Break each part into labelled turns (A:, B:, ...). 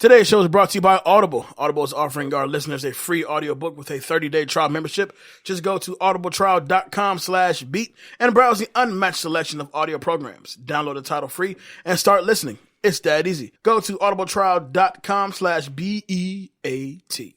A: Today's show is brought to you by Audible. Audible is offering our listeners a free audiobook with a 30-day trial membership. Just go to audibletrial.com/beat and browse the unmatched selection of audio programs. Download the title free and start listening. It's that easy. Go to audibletrial.com/BEAT.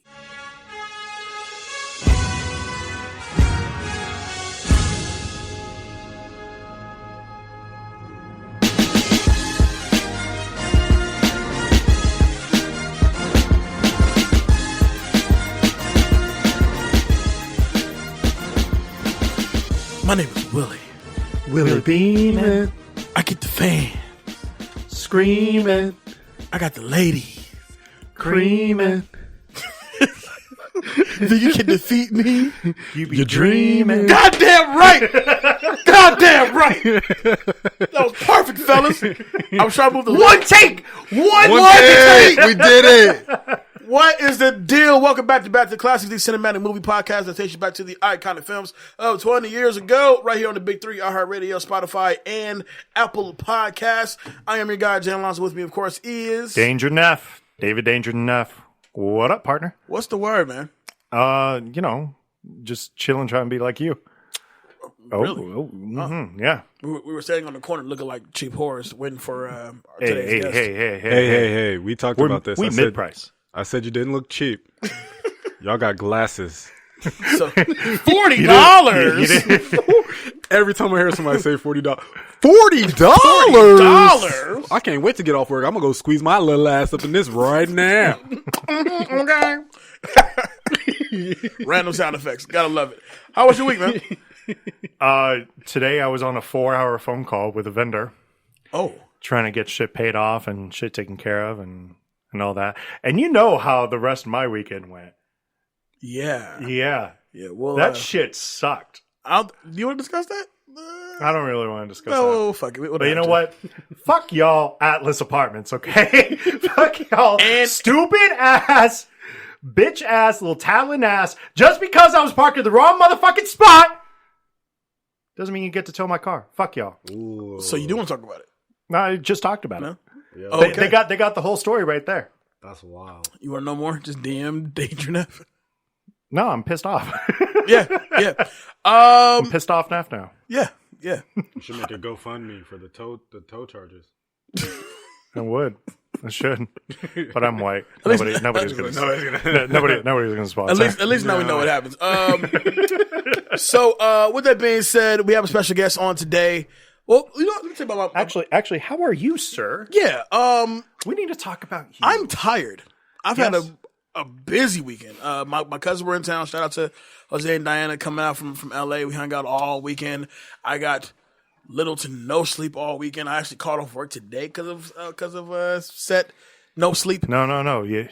A: My name is Willie
B: Willie Beamen.
A: I get the fan.
B: Screaming.
A: I got the ladies.
B: Creaming.
A: Then you can defeat me.
B: You're dreaming.
A: Goddamn right. Goddamn right. That was perfect, fellas. I was trying to move the
B: One take. One
A: take.
B: We did it.
A: What is the deal? Welcome back to Classics, the cinematic movie podcast that takes you back to the iconic films of 20 years ago, right here on the Big Three, iHeartRadio, Spotify, and Apple Podcasts. I am your guy, Jons. With me, of course, is...
C: Danger Neff. David Danger Neff. What up, partner?
A: What's the word, man?
C: Just chilling, trying to be like you.
A: Really?
C: Yeah.
A: We were standing on the corner looking like cheap whores, waiting for today's guest.
B: Hey. We talked about this.
C: We mid-price.
B: I said you didn't look cheap. Y'all got glasses.
A: So, $40.
B: Every time I hear somebody say $40. $40? I can't wait to get off work. I'm going to go squeeze my little ass up in this right now.
A: Okay. Random sound effects. Gotta love it. How was your week, man?
C: Today I was on a 4-hour phone call with a vendor.
A: Oh.
C: Trying to get shit paid off and shit taken care of and all that. And you know how the rest of my weekend went.
A: Yeah.
C: Yeah.
A: Well,
C: that shit sucked.
A: Do you want to discuss that?
C: I don't really want to discuss that.
A: No, fuck it.
C: But you know what? Fuck y'all, Atlas Apartments, okay? Fuck y'all,
A: and
C: stupid ass, bitch ass, little Talon ass. Just because I was parked in the wrong motherfucking spot doesn't mean you get to tow my car. Fuck y'all.
B: Ooh.
A: So you do want to talk about it?
C: No, I just talked about it.
B: Yeah.
A: Okay.
C: They got the whole story right there.
B: That's wild.
A: You want to know more? Just DM Danger Neff.
C: No, I'm pissed off.
A: Yeah.
C: I'm pissed off Neff now.
A: Yeah.
B: You should make a GoFundMe for the tow charges.
C: I would. I should. But I'm white. Nobody's gonna sponsor.
A: At least now we know what happens. So with that being said, we have a special guest on today. Well, let me tell you about
C: Actually, how are you, sir?
A: Yeah.
C: We need to talk about you.
A: I'm tired. I've had a busy weekend. My cousins were in town. Shout out to Jose and Diana coming out from LA. We hung out all weekend. I got little to no sleep all weekend. I actually called off work today because of set no sleep.
C: No. You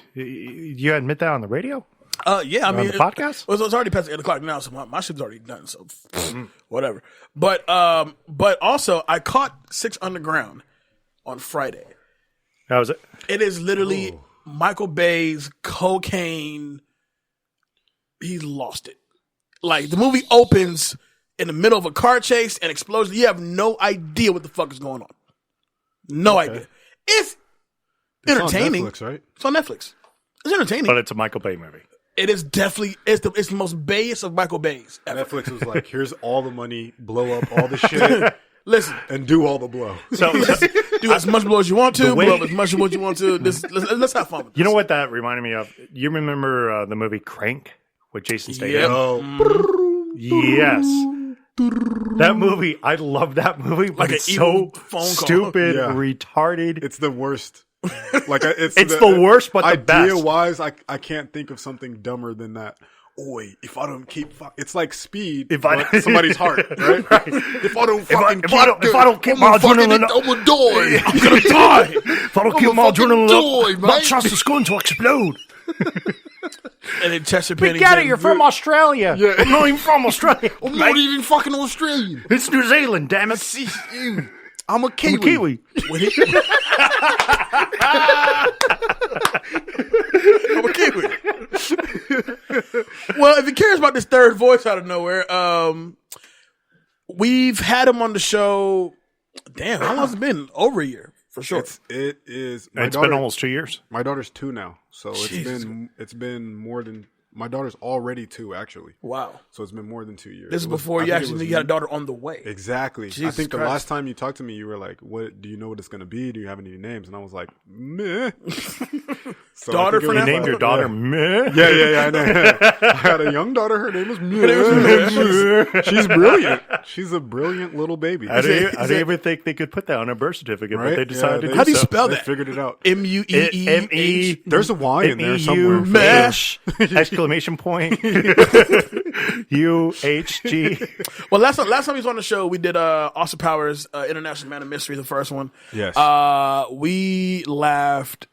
C: admit that on the radio?
A: Yeah, I mean,
C: the podcast?
A: It's already past 8 o'clock now, so my shit's already done. So whatever. But also I caught 6 Underground on Friday.
C: How was it?
A: It is literally Michael Bay's cocaine. He lost it. Like the movie opens in the middle of a car chase and explosion. You have no idea what the fuck is going on. No idea. It's entertaining.
B: On Netflix, right?
A: It's on Netflix. It's entertaining.
C: But it's a Michael Bay movie.
A: It is definitely it's the most Bayest of Michael Bay's ever.
B: Netflix was like, here's all the money, blow up all the shit.
A: Listen,
B: and do all the blow.
C: So
A: do as much blow as you want to, blow up as much as you want to. Let's have fun with this.
C: You know what that reminded me of? You remember the movie Crank with Jason Statham?
A: Yep.
C: Yes. That movie, I love that movie, but it's so stupid, retarded.
B: It's the worst. Like it's
C: the worst, but the best.
B: Idea-wise, I can't think of something dumber than that. Oi, if I don't keep, it's like Speed, but somebody's heart, right? If I don't
C: keep my adrenaline up,
B: I'm gonna die.
A: I'm gonna die.
C: If I don't keep my adrenaline up, my chest is going to explode.
A: And then Chester Penny.
C: Get it, you're from Australia.
B: Yeah.
C: I'm not even from Australia.
B: I'm not even fucking Australian.
C: It's New Zealand, damn it.
B: I'm a Kiwi.
A: I'm a Kiwi. Well, if you're curious about this third voice out of nowhere, we've had him on the show. Damn, how long has it been? Over a year. For sure.
B: It is.
C: It's been almost 2 years.
B: My daughter's 2 now, so
A: Jesus.
B: it's been more than. My daughter's already 2, actually.
A: Wow.
B: So it's been more than 2 years.
A: This is before you actually got a daughter on the way.
B: Exactly.
A: Jesus
B: I think the
A: Christ.
B: last time you talked to me, you were like, "What do you know what it's going to be? Do you have any names?" And I was like, "Meh." So
A: Daughter
B: I think it
A: for
B: was
C: You named your daughter Meh?
B: Yeah. I know. I had a young daughter. Her name was Meh. She's brilliant. She's a brilliant little baby.
C: I didn't even think they could put that on a birth certificate, but
B: Right?
C: they decided to
B: Yeah,
C: do
A: How do you
C: so.
A: spell
B: They
A: that?
B: figured it out.
A: M-U-E-E-H.
B: There's a Y in there somewhere.
C: MEU,
A: Mesh.
C: exclamation point. U-H-G.
A: Well, last time he was on the show, we did Austin Powers, International Man of Mystery, the first one.
B: Yes.
A: We laughed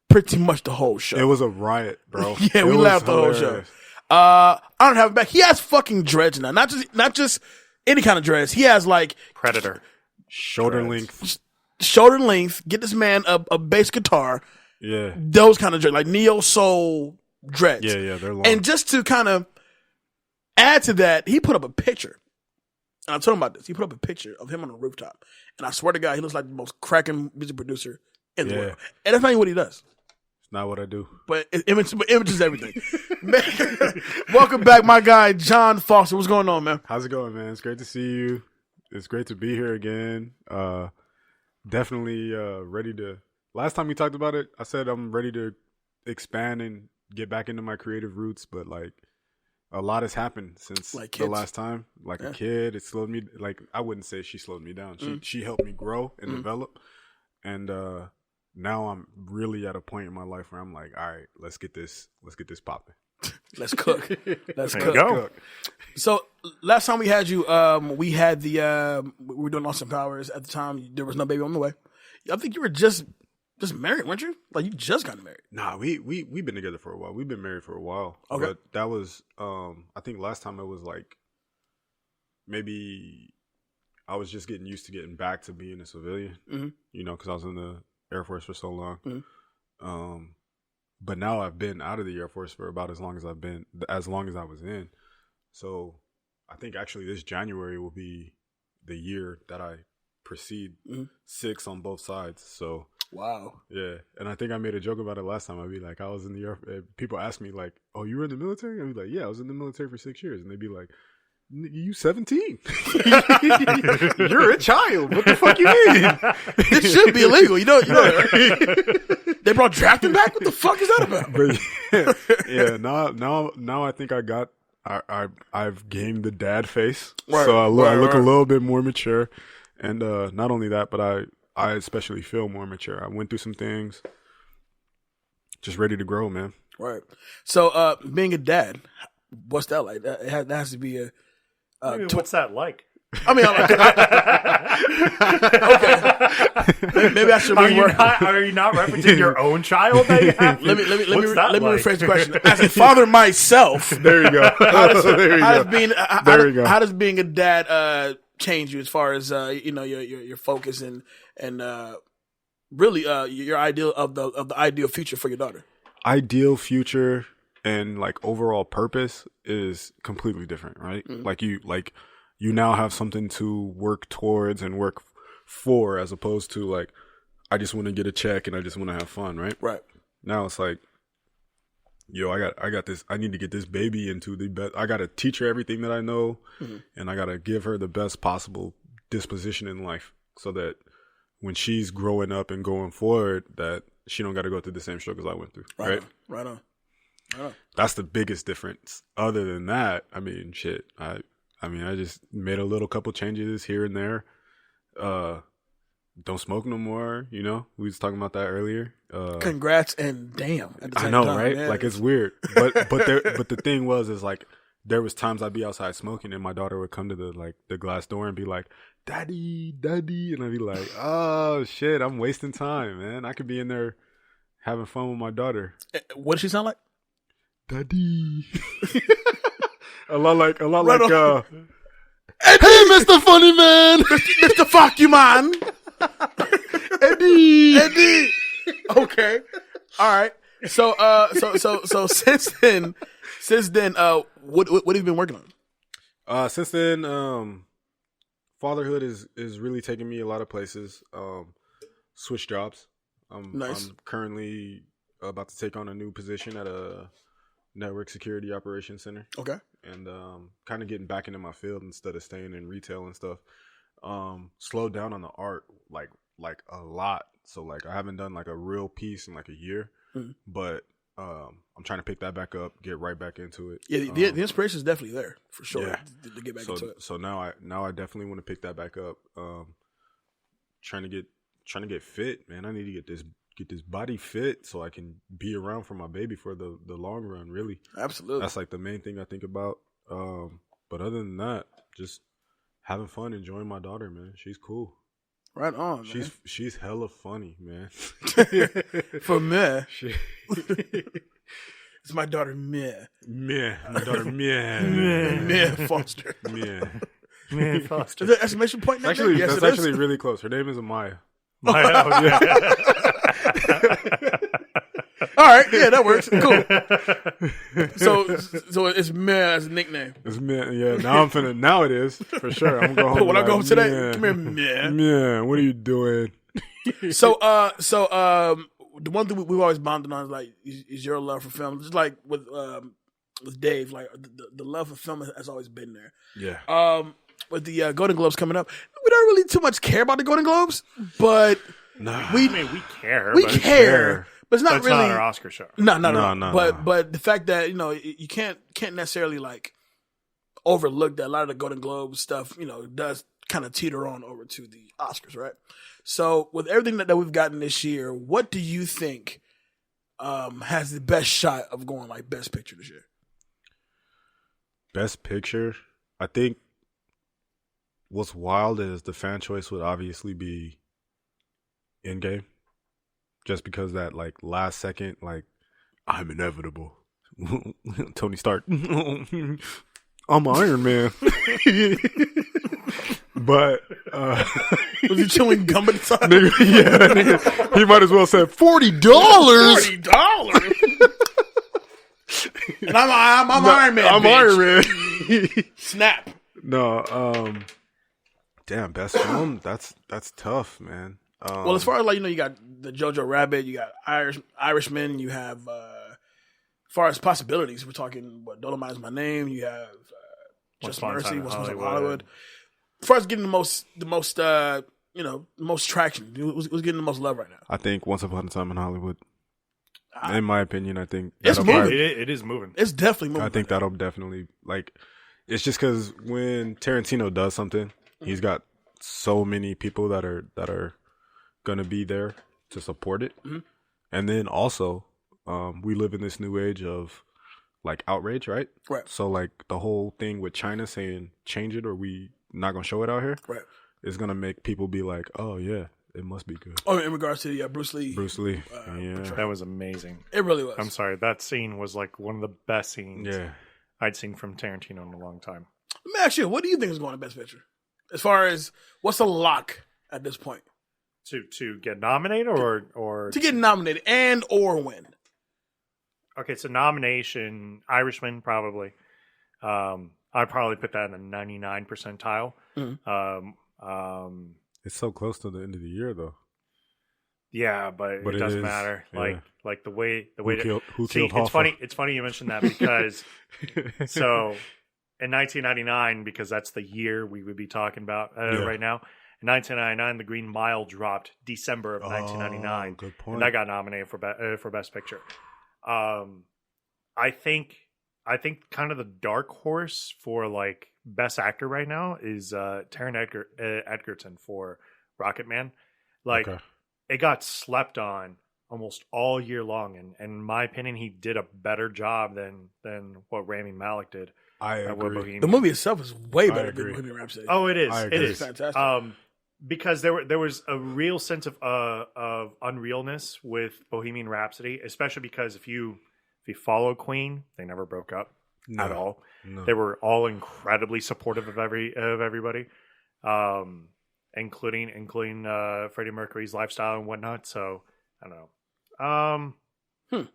A: pretty much the whole show.
B: It was a riot, bro.
A: Yeah, we
B: It was
A: laughed the whole show.
B: hilarious.
A: I don't have it back. He has fucking dreads now. Not just any kind of dreads. He has like
C: Predator.
B: Shoulder length.
A: shoulder length. Get this man a bass guitar.
B: Yeah.
A: Those kind of dreads, like neo soul dreads.
B: Yeah, they're long.
A: And just to kind of add to that, he put up a picture. And I told him about this. He put up a picture of him on a rooftop. And I swear to God, he looks like the most cracking music producer in the world. And that's not even what he does.
B: It's not what I do.
A: But image is everything. Man, welcome back, my guy, Jon Foster. What's going on, man?
B: How's it going, man? It's great to see you. It's great to be here again. Definitely ready to. Last time we talked about it, I said I'm ready to expand and get back into my creative roots, but like a lot has happened since
A: Like
B: the
A: kids.
B: last time. Like a kid, it slowed me. Like I wouldn't say she slowed me down. She helped me grow and develop, and now I'm really at a point in my life where I'm like, all right, let's get this popping.
A: Let's cook. Let's
C: There
A: cook.
C: you go.
A: So last time we had you, we had the we were doing Austin Powers at the time. There was no baby on the way. I think you were just married, weren't you? Like you just got married.
B: Nah, we've been together for a while. We've been married for a while.
A: Okay.
B: But that was I think last time it was like maybe I was just getting used to getting back to being a civilian.
A: Mm-hmm.
B: You know, because I was in the Air Force for so long.
A: Mm-hmm.
B: But now I've been out of the Air Force for about as long as I was in. So I think actually this January will be the year that I proceed 6 on both sides. So
A: Wow.
B: yeah, and I think I made a joke about it last time. I'd be like, I was in the Air. People ask me like, "Oh, you were in the military?" I'd be like, "Yeah, I was in the military for 6 years," and they'd be like, "You 17? You're a child. What the fuck you mean?"
A: This should be illegal. You know. They brought drafting back. What the fuck is that about?
B: But yeah, now I think I've gained the dad face,
A: Right,
B: so I look
A: right.
B: a little bit more mature, and not only that, but I especially feel more mature. I went through some things, just ready to grow, man.
A: Right. So being a dad, what's that like? That has to be a.
C: What's that like?
A: I mean, okay. Maybe I should reword.
C: Are you not referencing your own child that you have?
A: Let me
C: What's that like?
A: rephrase the question. As a father myself,
B: There you go.
A: how does being a dad change you as far as your focus and really your ideal of the ideal future for your daughter?
B: Ideal future and like overall purpose is completely different, right?
A: Mm-hmm.
B: Like you now have something to work towards and work for, as opposed to like I just want to get a check and I just want to have fun, right?
A: Right.
B: Now it's like, yo, I got this. I need to get this baby into the best. I got to teach her everything that I know, and I got to give her the best possible disposition in life, so that when she's growing up and going forward, that she don't got to go through the same struggles I went through. Right.
A: Right on.
B: That's the biggest difference. Other than that, I mean, shit. I just made a little couple changes here and there. Don't smoke no more. You know, we was talking about that earlier.
A: Congrats and damn. At the same
B: I know,
A: time,
B: right?
A: yeah.
B: Like it's weird, but the thing is like there was times I'd be outside smoking and my daughter would come to the glass door and be like, "Daddy, daddy," and I'd be like, "Oh shit, I'm wasting time, man. I could be in there having fun with my daughter."
A: What does she sound like?
B: Daddy. a lot like
A: on.
B: hey, Mr. Funny Man.
A: Mr. Fuck you, man. Eddie. Okay. All right. So since then, what have you been working on?
B: Since then, fatherhood is really taking me a lot of places. switch jobs.
A: Nice.
B: I'm currently about to take on a new position at a network security operations center.
A: Okay.
B: And kind of getting back into my field instead of staying in retail and stuff. Slowed down on the art like a lot. So like I haven't done like a real piece in like a year, but I'm trying to pick that back up, get right back into it.
A: Yeah, the inspiration is definitely there for sure.
B: Yeah.
A: To get back into it.
B: So now I definitely want to pick that back up. Trying to get fit, man. I need to get this body fit so I can be around for my baby for the long run. Really,
A: absolutely.
B: That's like the main thing I think about. But other than that, just having fun, enjoying my daughter, man. She's cool.
A: Right on, man.
B: She's hella funny, man.
A: For me. It's my daughter, Meh.
B: My daughter, Meh.
A: Meh Foster.
C: Meh Foster.
A: Is there an exclamation point next
B: Actually,
A: yes,
B: that's actually really close. Her name is Amaya.
C: Oh, yeah.
A: All right, yeah, that works. Cool. So it's Meh as a nickname.
B: It's Meh, yeah. Now it is for sure. I'm gonna go home.
A: When I go home today,
B: Meh.
A: come here, Meh.
B: Meh, what are you doing?
A: So the one thing we've always bonded on is like is your love for film. Just like with Dave, like the love for film has always been there.
B: Yeah.
A: With the Golden Globes coming up, we don't really too much care about the Golden Globes, but
C: we care.
A: We care. But it's not
C: that's
A: really
C: not our Oscar show.
A: No.
B: No.
A: But the fact that you can't necessarily like overlook that a lot of the Golden Globe stuff does kind of teeter on over to the Oscars, right? So with everything that we've gotten this year, what do you think has the best shot of going like Best Picture this year?
B: Best Picture, I think. What's wild is the fan choice would obviously be Endgame. Just because that like last second, like I'm inevitable. Tony Stark. I'm Iron Man. But
A: was he chewing gum at the time?
B: Nigga, he might as well said $40.
A: $40. And I'm Iron Man.
B: I'm
A: bitch.
B: Iron Man.
A: Snap.
B: No, damn, best film. That's tough, man.
A: Well, as far as like you got the Jojo Rabbit, you got Irishman, you have as far as possibilities, we're talking Dolomite Is My Name. You have Just Mercy, Once Upon a Time in Hollywood. As far as getting the most traction, who's getting the most love right now?
B: I think Once Upon a Time in Hollywood. In my opinion, I think
A: it's moving.
C: It is moving.
A: It's definitely moving.
B: I think that'll definitely like. It's just because when Tarantino does something, he's got so many people that are gonna be there to support it, and then also, we live in this new age of like outrage, right?
A: Right.
B: So like the whole thing with China saying change it or we not gonna show it out here,
A: right,
B: is gonna make people be like, oh yeah, it must be good.
A: Oh, in regards to the Bruce Lee,
B: yeah,
C: that was amazing.
A: It really was.
C: I'm sorry, that scene was like one of the best scenes
B: Yeah.
C: I'd seen from Tarantino in a long time.
A: Let me ask you, what do you think is going to Best Picture? As far as what's a lock at this point?
C: To get nominated or
A: to get nominated and or win.
C: Okay, so nomination, Irishman probably. I'd probably put that in the 99 percentile.
B: It's so close to the end of the year though.
C: Yeah, but it doesn't matter.
B: Yeah.
C: Like the way
B: Who killed
C: it's
B: Hoffa?
C: It's funny you mentioned that because so in 1999, because that's the year we would be talking about right now. In 1999, The Green Mile dropped December of 1999.
B: Good point.
C: And I got nominated for Best Picture. I think kind of the dark horse for like Best Actor right now is Taron Egerton for Rocketman. Like it got slept on almost all year long, and in my opinion, he did a better job than what Rami Malek did.
B: I agree.
A: The movie itself is way better than Bohemian Rhapsody.
C: Oh, it is. It is
A: fantastic.
C: Because there was a real sense of unrealness with Bohemian Rhapsody, especially because if you follow Queen, they never broke up at all. No. They were all incredibly supportive of everybody, including Freddie Mercury's lifestyle and whatnot. So I don't know.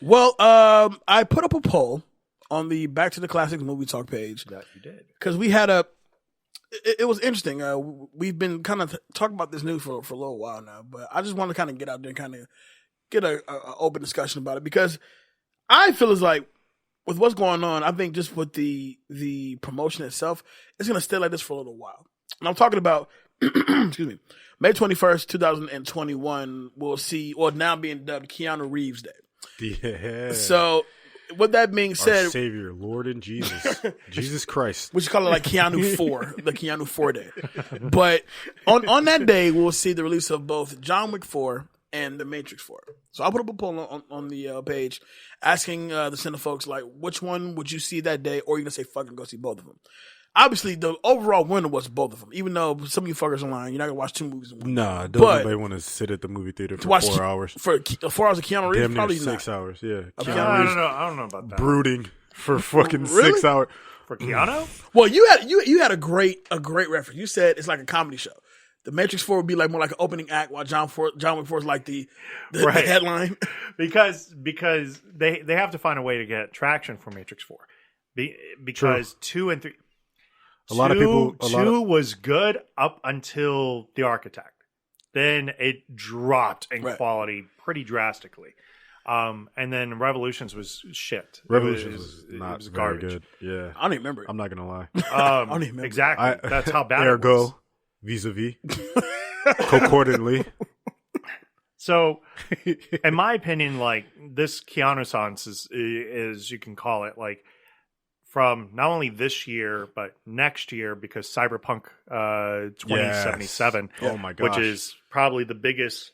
A: Well, I put up a poll on the Back to the Classics Movie Talk page.
C: That you did
A: because we had a. it was interesting. We've been kind of talking about this news for a little while now, but I just want to kind of get out there and kind of get a open discussion about it, because I feel as like with what's going on, I think just with the promotion itself, it's going to stay like this for a little while. And I'm talking about, excuse me, May 21st, 2021, we'll see, or now being dubbed Keanu Reeves Day.
B: Yeah.
A: So, with that being said,
B: our Savior, Lord and Jesus, Jesus Christ.
A: We should call it like Keanu 4, the Keanu 4 Day. But on that day, we'll see the release of both John Wick 4 and The Matrix 4. So I'll put up a poll on the page asking the Cine folks, like, which one would you see that day, or you gonna say fucking go see both of them? Obviously, the overall winner was both of them. Even though some of you fuckers online, you're not gonna watch 2 movies in one.
B: Nah, don't nobody want to sit at the movie theater for 4 hours.
A: For 4 hours of Keanu Reeves,
B: damn
A: probably
B: near 6
A: not.
B: hours. Yeah,
C: I don't know about that.
B: Brooding for fucking
A: Really?
B: 6 hours
C: For Keanu?
A: Well, you had a great reference. You said it's like a comedy show. The Matrix 4 would be like more like an opening act, while John Wick 4 is like the headline.
C: because they have to find a way to get traction for Matrix 4. Because
B: True.
C: 2 and 3, two was good up until The Architect. Then it dropped in quality pretty drastically. And then Revolutions was shit.
B: Revolutions was not
C: was
B: very
C: garbage.
B: good. Yeah,
A: I don't even remember it.
B: I'm not gonna lie.
A: I don't even remember.
C: Exactly. That's how bad it
B: Ergo,
C: was.
B: vis-a-vis, concordantly.
C: So, in my opinion, like, this Keanu-sans is, you can call it, like, from not only this year, but next year, because Cyberpunk 2077,
B: oh my gosh,
C: which is probably the biggest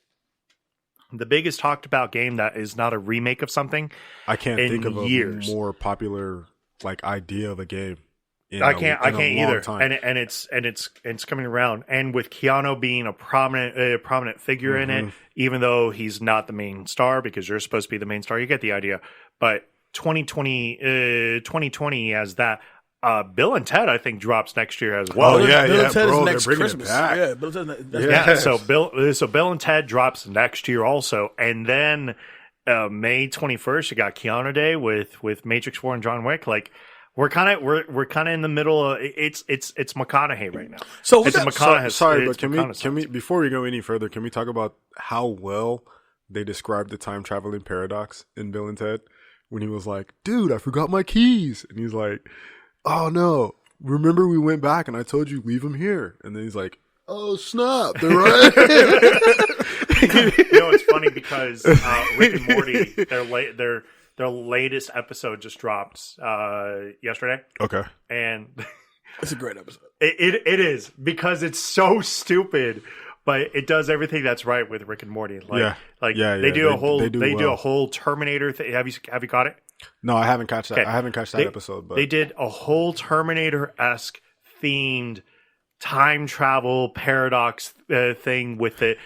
C: talked about game that is not a remake of something.
B: I can't think of
C: years.
B: a more popular like idea of a game.
C: I can't either. And it's coming around. And with Keanu being a prominent figure in it, even though he's not the main star, because you're supposed to be the main star, you get the idea. But 2020 as that. Bill and Ted, I think, drops next year as well.
A: Bill and Ted
B: bro,
A: is next Christmas. Yeah, Bill and Ted.
C: So Bill and Ted drops next year also, and then May 21st, you got Keanu Day with Matrix 4 and John Wick. Like, we're kind of in the middle of it's McConaughey right now.
A: So
B: but can we before we go any further, can we talk about how well they described the time traveling paradox in Bill and Ted when he was like, "Dude, I forgot my keys," and he's like, "Oh no, remember we went back and I told you leave them here." And then he's like, "Oh snap, they're right."
C: It's funny because Rick and Morty, their latest episode just dropped yesterday.
B: Okay.
C: And
A: it's a great episode.
C: It is, because it's so stupid, but it does everything that's right with Rick and Morty. They do a whole Terminator thing. Have you caught it?
B: No, I haven't catched that. Okay. I haven't catched that episode. But
C: they did a whole Terminator-esque themed time travel paradox thing with it,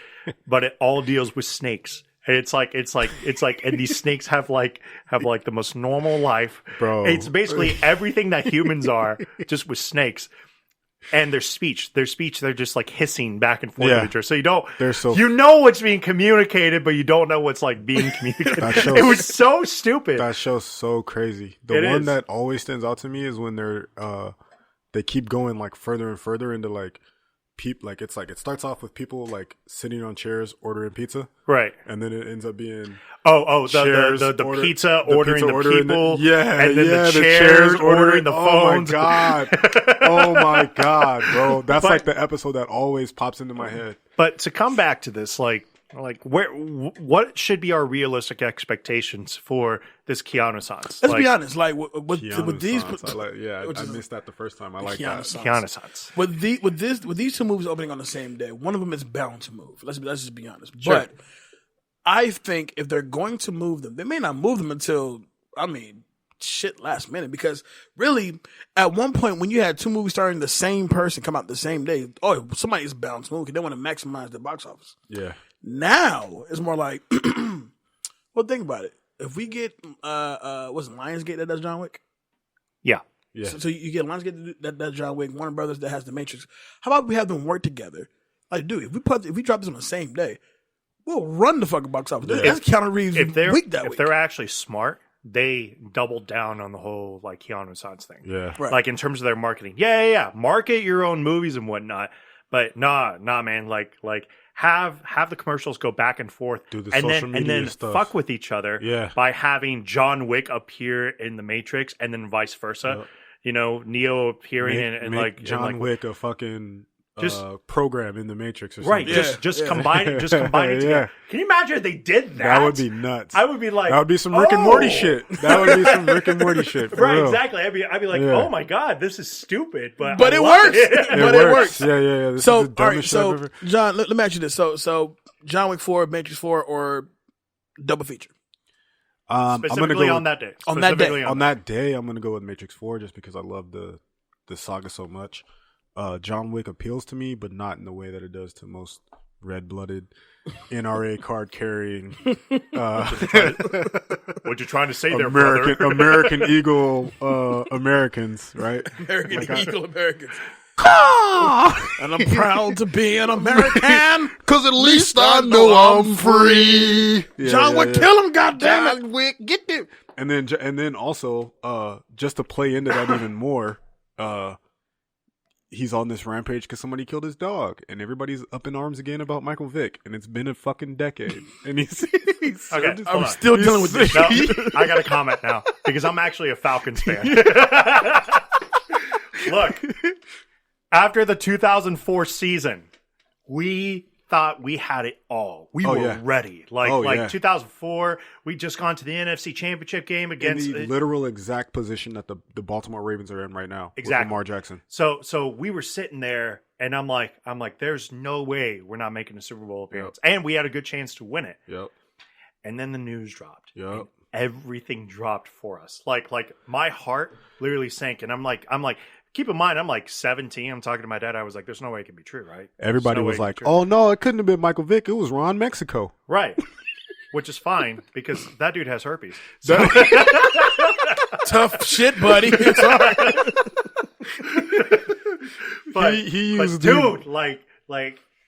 C: but it all deals with snakes. And it's like, and these snakes have the most normal life,
B: bro.
C: It's basically everything that humans are, just with snakes. And their speech, they're just like hissing back and forth with each other. So you know what's being communicated, but you don't know what's like being communicated. It was so stupid.
B: That show's so crazy. The one that always stands out to me is when they keep going like further and further into like like it starts off with people like sitting on chairs ordering pizza,
C: right?
B: And then it ends up being
C: the pizza ordering the people, and then the chairs ordering the phones.
B: Oh my god, bro! That's like the episode that always pops into my head.
C: But to come back to this, like what should be our realistic expectations for this Keanu-sans?
A: Let's be honest. Like with these,
B: I missed that the first time. I like that
C: Keanu-sans.
A: With these 2 movies opening on the same day, one of them is bound to move. Let's just be honest.
C: Sure.
A: But I think if they're going to move them, they may not move them until last minute, because really at one point when you had 2 movies starring the same person come out the same day, somebody's bound to move because they want to maximize the box office.
B: Yeah.
A: Now it's more like, well, think about it. If we get was it Lionsgate that does John Wick?
C: Yeah.
A: So you get Lionsgate that does John Wick, Warner Brothers that has The Matrix. How about we have them work together? Like, dude, if we drop this on the same day, we'll run the fucking box office. That's Keanu Reeves week that week.
C: If they're actually smart, they doubled down on the whole like Keanu Reeves thing.
B: Yeah.
A: Right.
C: Like in terms of their marketing. Yeah. Market your own movies and whatnot. But nah, man. Like have the commercials go back and forth,
B: Do the
C: and
B: social
C: then
B: media stuff.
C: fuck with each other.
B: Yeah.
C: By having John Wick appear in the Matrix and then vice versa.
B: Yep.
C: You know, Neo appearing and
B: make
C: like
B: John
C: and like,
B: Wick a fucking
C: Just-
B: program in the Matrix or something.
C: right.
A: Yeah.
C: Just combine it together.
B: Yeah.
C: Can you imagine if they did that?
B: That would be nuts.
C: I would be like,
B: that would be some Rick and Morty
C: oh!
B: shit. That would be some Rick and Morty shit. For
C: Right,
B: real.
C: exactly. I'd be like,
B: Yeah.
C: oh my god, this is stupid, but
A: But
C: I
A: it
C: love
A: works.
C: it.
A: But it works.
B: Yeah. This
A: So,
B: is the
A: all right,
B: dumbest shit
A: so
B: I've ever.
A: John, let me ask you this: so John Wick 4, Matrix 4, or double feature?
B: I'm gonna
C: Specifically
B: go
C: on that day.
A: On that day.
C: Specifically
B: on that day. I'm gonna go with Matrix 4 just because I love the saga so much. John Wick appeals to me, but not in the way that it does to most red-blooded NRA card carrying
C: What you trying to say there,
B: American
C: brother?
B: American Eagle Americans, right?
A: American
B: Like
A: Eagle Americans.
B: Ah!
A: And I'm proud to be an American.
B: Cause at least I know I'm free.
A: John Wick, kill him, goddammit.
B: John Wick, get them. And then also, just to play into that even more, he's on this rampage because somebody killed his dog, and everybody's up in arms again about Michael Vick, and it's been a fucking decade, and he's
C: Okay, hold
A: I'm
C: on.
A: still dealing with this.
C: No, I got to comment now because I'm actually a Falcons fan. Look, after the 2004 season, we thought we had it all. We were ready. Like 2004, we just gone to the NFC Championship game
B: in
C: against
B: the literal exact position that the Baltimore Ravens are in right now.
C: Exactly.
B: With Lamar Jackson.
C: So we were sitting there, and I'm like, there's no way we're not making a Super Bowl appearance, and we had a good chance to win it.
B: Yep.
C: And then the news dropped.
B: Yep.
C: And everything dropped for us. Like my heart literally sank, and I'm like, keep in mind, I'm like 17. I'm talking to my dad. I was like, there's no way it can be true, right?
B: Everybody was
C: There's no way it
B: like,
C: can be true.
B: "Oh no, it couldn't have been Michael Vick. It was Ron Mexico."
C: Right. Which is fine because that dude has herpes. So,
A: Tough shit, buddy. It's all right.
C: but,
B: he
C: but
B: used
C: dude, like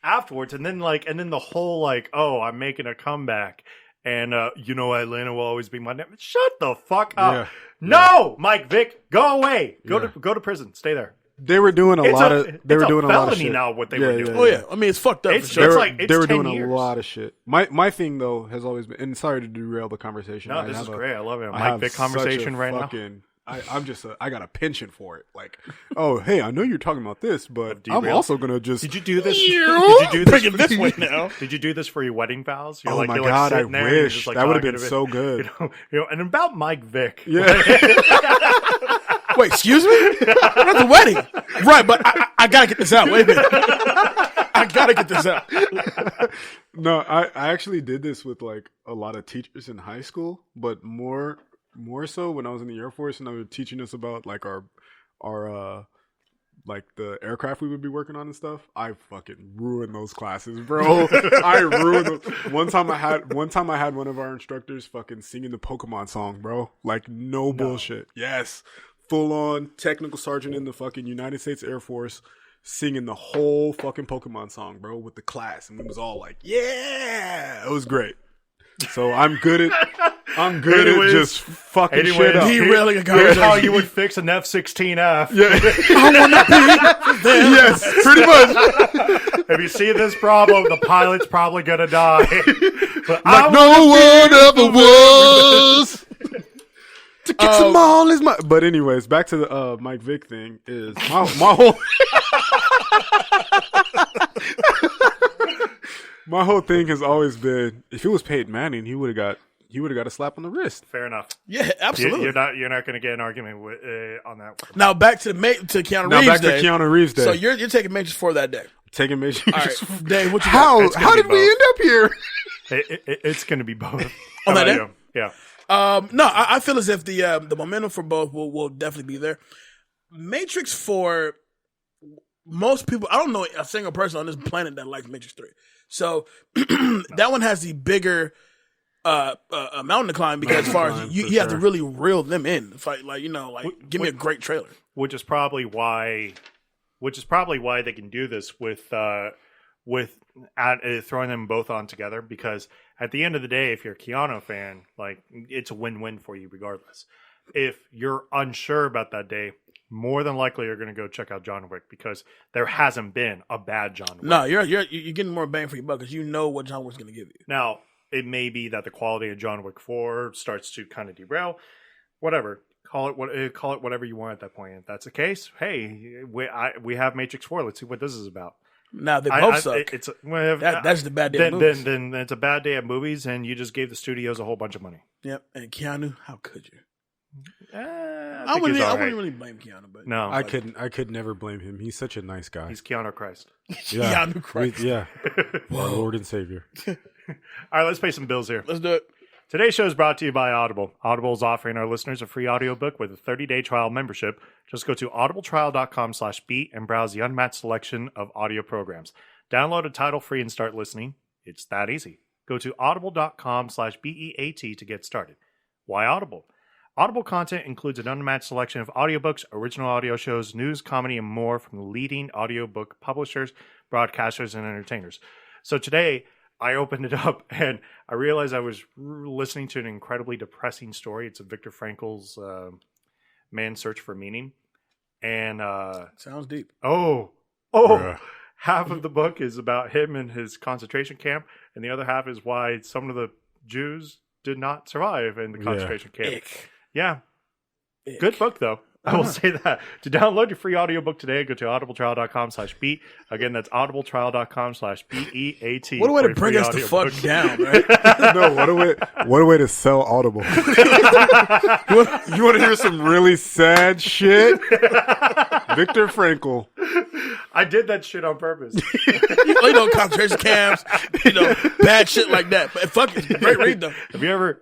C: afterwards, and then the whole like, oh, I'm making a comeback, and Atlanta will always be my name. Shut the fuck up.
B: Yeah.
C: No, Mike Vick, go away. Go to prison. Stay there.
B: They were doing a lot of
C: felony
B: shit.
C: now. What they were doing.
A: Oh yeah, I mean it's fucked up.
C: It's-
A: for sure.
B: They were
C: 10
B: doing
C: years.
B: a lot of shit. My thing though has always been, and sorry to derail the conversation.
C: No,
B: I
C: this
B: have
C: is great. I love it.
B: I
C: Mike
B: have
C: Vick
B: such a
C: conversation right now.
B: fucking, I got a penchant for it. Like, oh hey, I know you're talking about this, but I'm
C: derail?
B: also gonna just.
C: Did you do this? Did you do
A: Bring
C: this?
A: it this way now.
C: Did you do this for your wedding vows?
B: Oh my God, I wish that would have been so good.
C: And about Mike Vick.
B: Yeah.
A: Wait, excuse me? We're at the wedding. Right, but I gotta get this out. Wait a minute. I gotta get this out.
B: No, I actually did this with like a lot of teachers in high school, but more so when I was in the Air Force and they were teaching us about like our like the aircraft we would be working on and stuff. I fucking ruined those classes, bro. I ruined those. One time I had one of our instructors fucking singing the Pokemon song, bro. Like no bullshit. Yes. Full on technical sergeant in the fucking United States Air Force singing the whole fucking Pokemon song, bro, with the class. And we was all like, yeah, it was great. So I'm good at just fucking shit up.
A: Derailing a
C: Here's how
A: conversation.
C: you would fix an F-16F.
B: Yeah.
A: I wanna be there.
B: Yes, pretty much.
C: If you see this problem, the pilot's probably gonna die. But
B: Like no one ever was. To get some all is my. But anyways, back to the Mike Vick thing. Is my whole my whole thing has always been, if it was Peyton Manning, he would have got a slap on the wrist.
C: Fair enough.
A: Yeah, absolutely.
C: You're not going to get an argument with, on that one.
A: Now back to Keanu
B: Now
A: Reeves
B: back
A: Day.
B: to Keanu Reeves Day.
A: So you're taking Matrix 4 that day.
B: Taking Matrix.
A: All right, Dave, what you
B: How
A: got?
C: gonna
B: how
C: be
B: did we
C: both.
B: end up here?
C: It's going to be both.
A: On
C: How
A: that
C: about
A: day?
C: you? Yeah.
A: No, I feel as if the momentum for both will definitely be there. Matrix 4, most people, I don't know a single person on this planet that likes Matrix 3. So that one has the bigger mountain to climb because as far as you have to really reel them in. If give me a great trailer.
C: Which is probably why they can do this with throwing them both on together, because at the end of the day, if you're a Keanu fan, like it's a win-win for you regardless. If you're unsure about that day, more than likely you're going to go check out John Wick because there hasn't been a bad John Wick.
A: No, you're getting more bang for your buck because you know what John Wick's going to give you.
C: Now, it may be that the quality of John Wick 4 starts to kind of derail. Whatever. Call it whatever you want at that point. If that's the case, hey, we have Matrix 4. Let's see what this is about.
A: Now they both suck. That's the bad day.
C: Then it's a bad day at movies, and you just gave the studios a whole bunch of money.
A: Yep. And Keanu, how could you?
C: I
A: wouldn't really blame Keanu, but
C: no,
B: I could never blame him. He's such a nice guy.
C: He's Keanu Christ.
B: Yeah.
A: Keanu Christ.
B: Yeah. Our Lord and Savior.
C: All right, let's pay some bills here.
A: Let's do it.
C: Today's show is brought to you by Audible. Audible is offering our listeners a free audiobook with a 30-day trial membership. Just go to audibletrial.com/beat and browse the unmatched selection of audio programs. Download a title free and start listening. It's that easy. Go to audible.com/BEAT to get started. Why Audible? Audible content includes an unmatched selection of audiobooks, original audio shows, news, comedy, and more from the leading audiobook publishers, broadcasters, and entertainers. So today, I opened it up and I realized I was listening to an incredibly depressing story. It's a Viktor Frankl's Man's Search for Meaning. And
A: sounds deep.
C: Half of the book is about him and his concentration camp, and the other half is why some of the Jews did not survive in the concentration camp.
A: Ick.
C: Yeah.
A: Ick.
C: Good book, though. I will say that. To download your free audiobook today, go to audibletrial.com/beat. Again, that's audibletrial.com/BEAT.
A: What a way to bring us the fuck down, right?
B: No, what a way to sell Audible. You want to hear some really sad shit? Viktor Frankl.
C: I did that shit on purpose.
A: Concentration camps, bad shit like that. But fuck it, great read though.
C: Have you ever?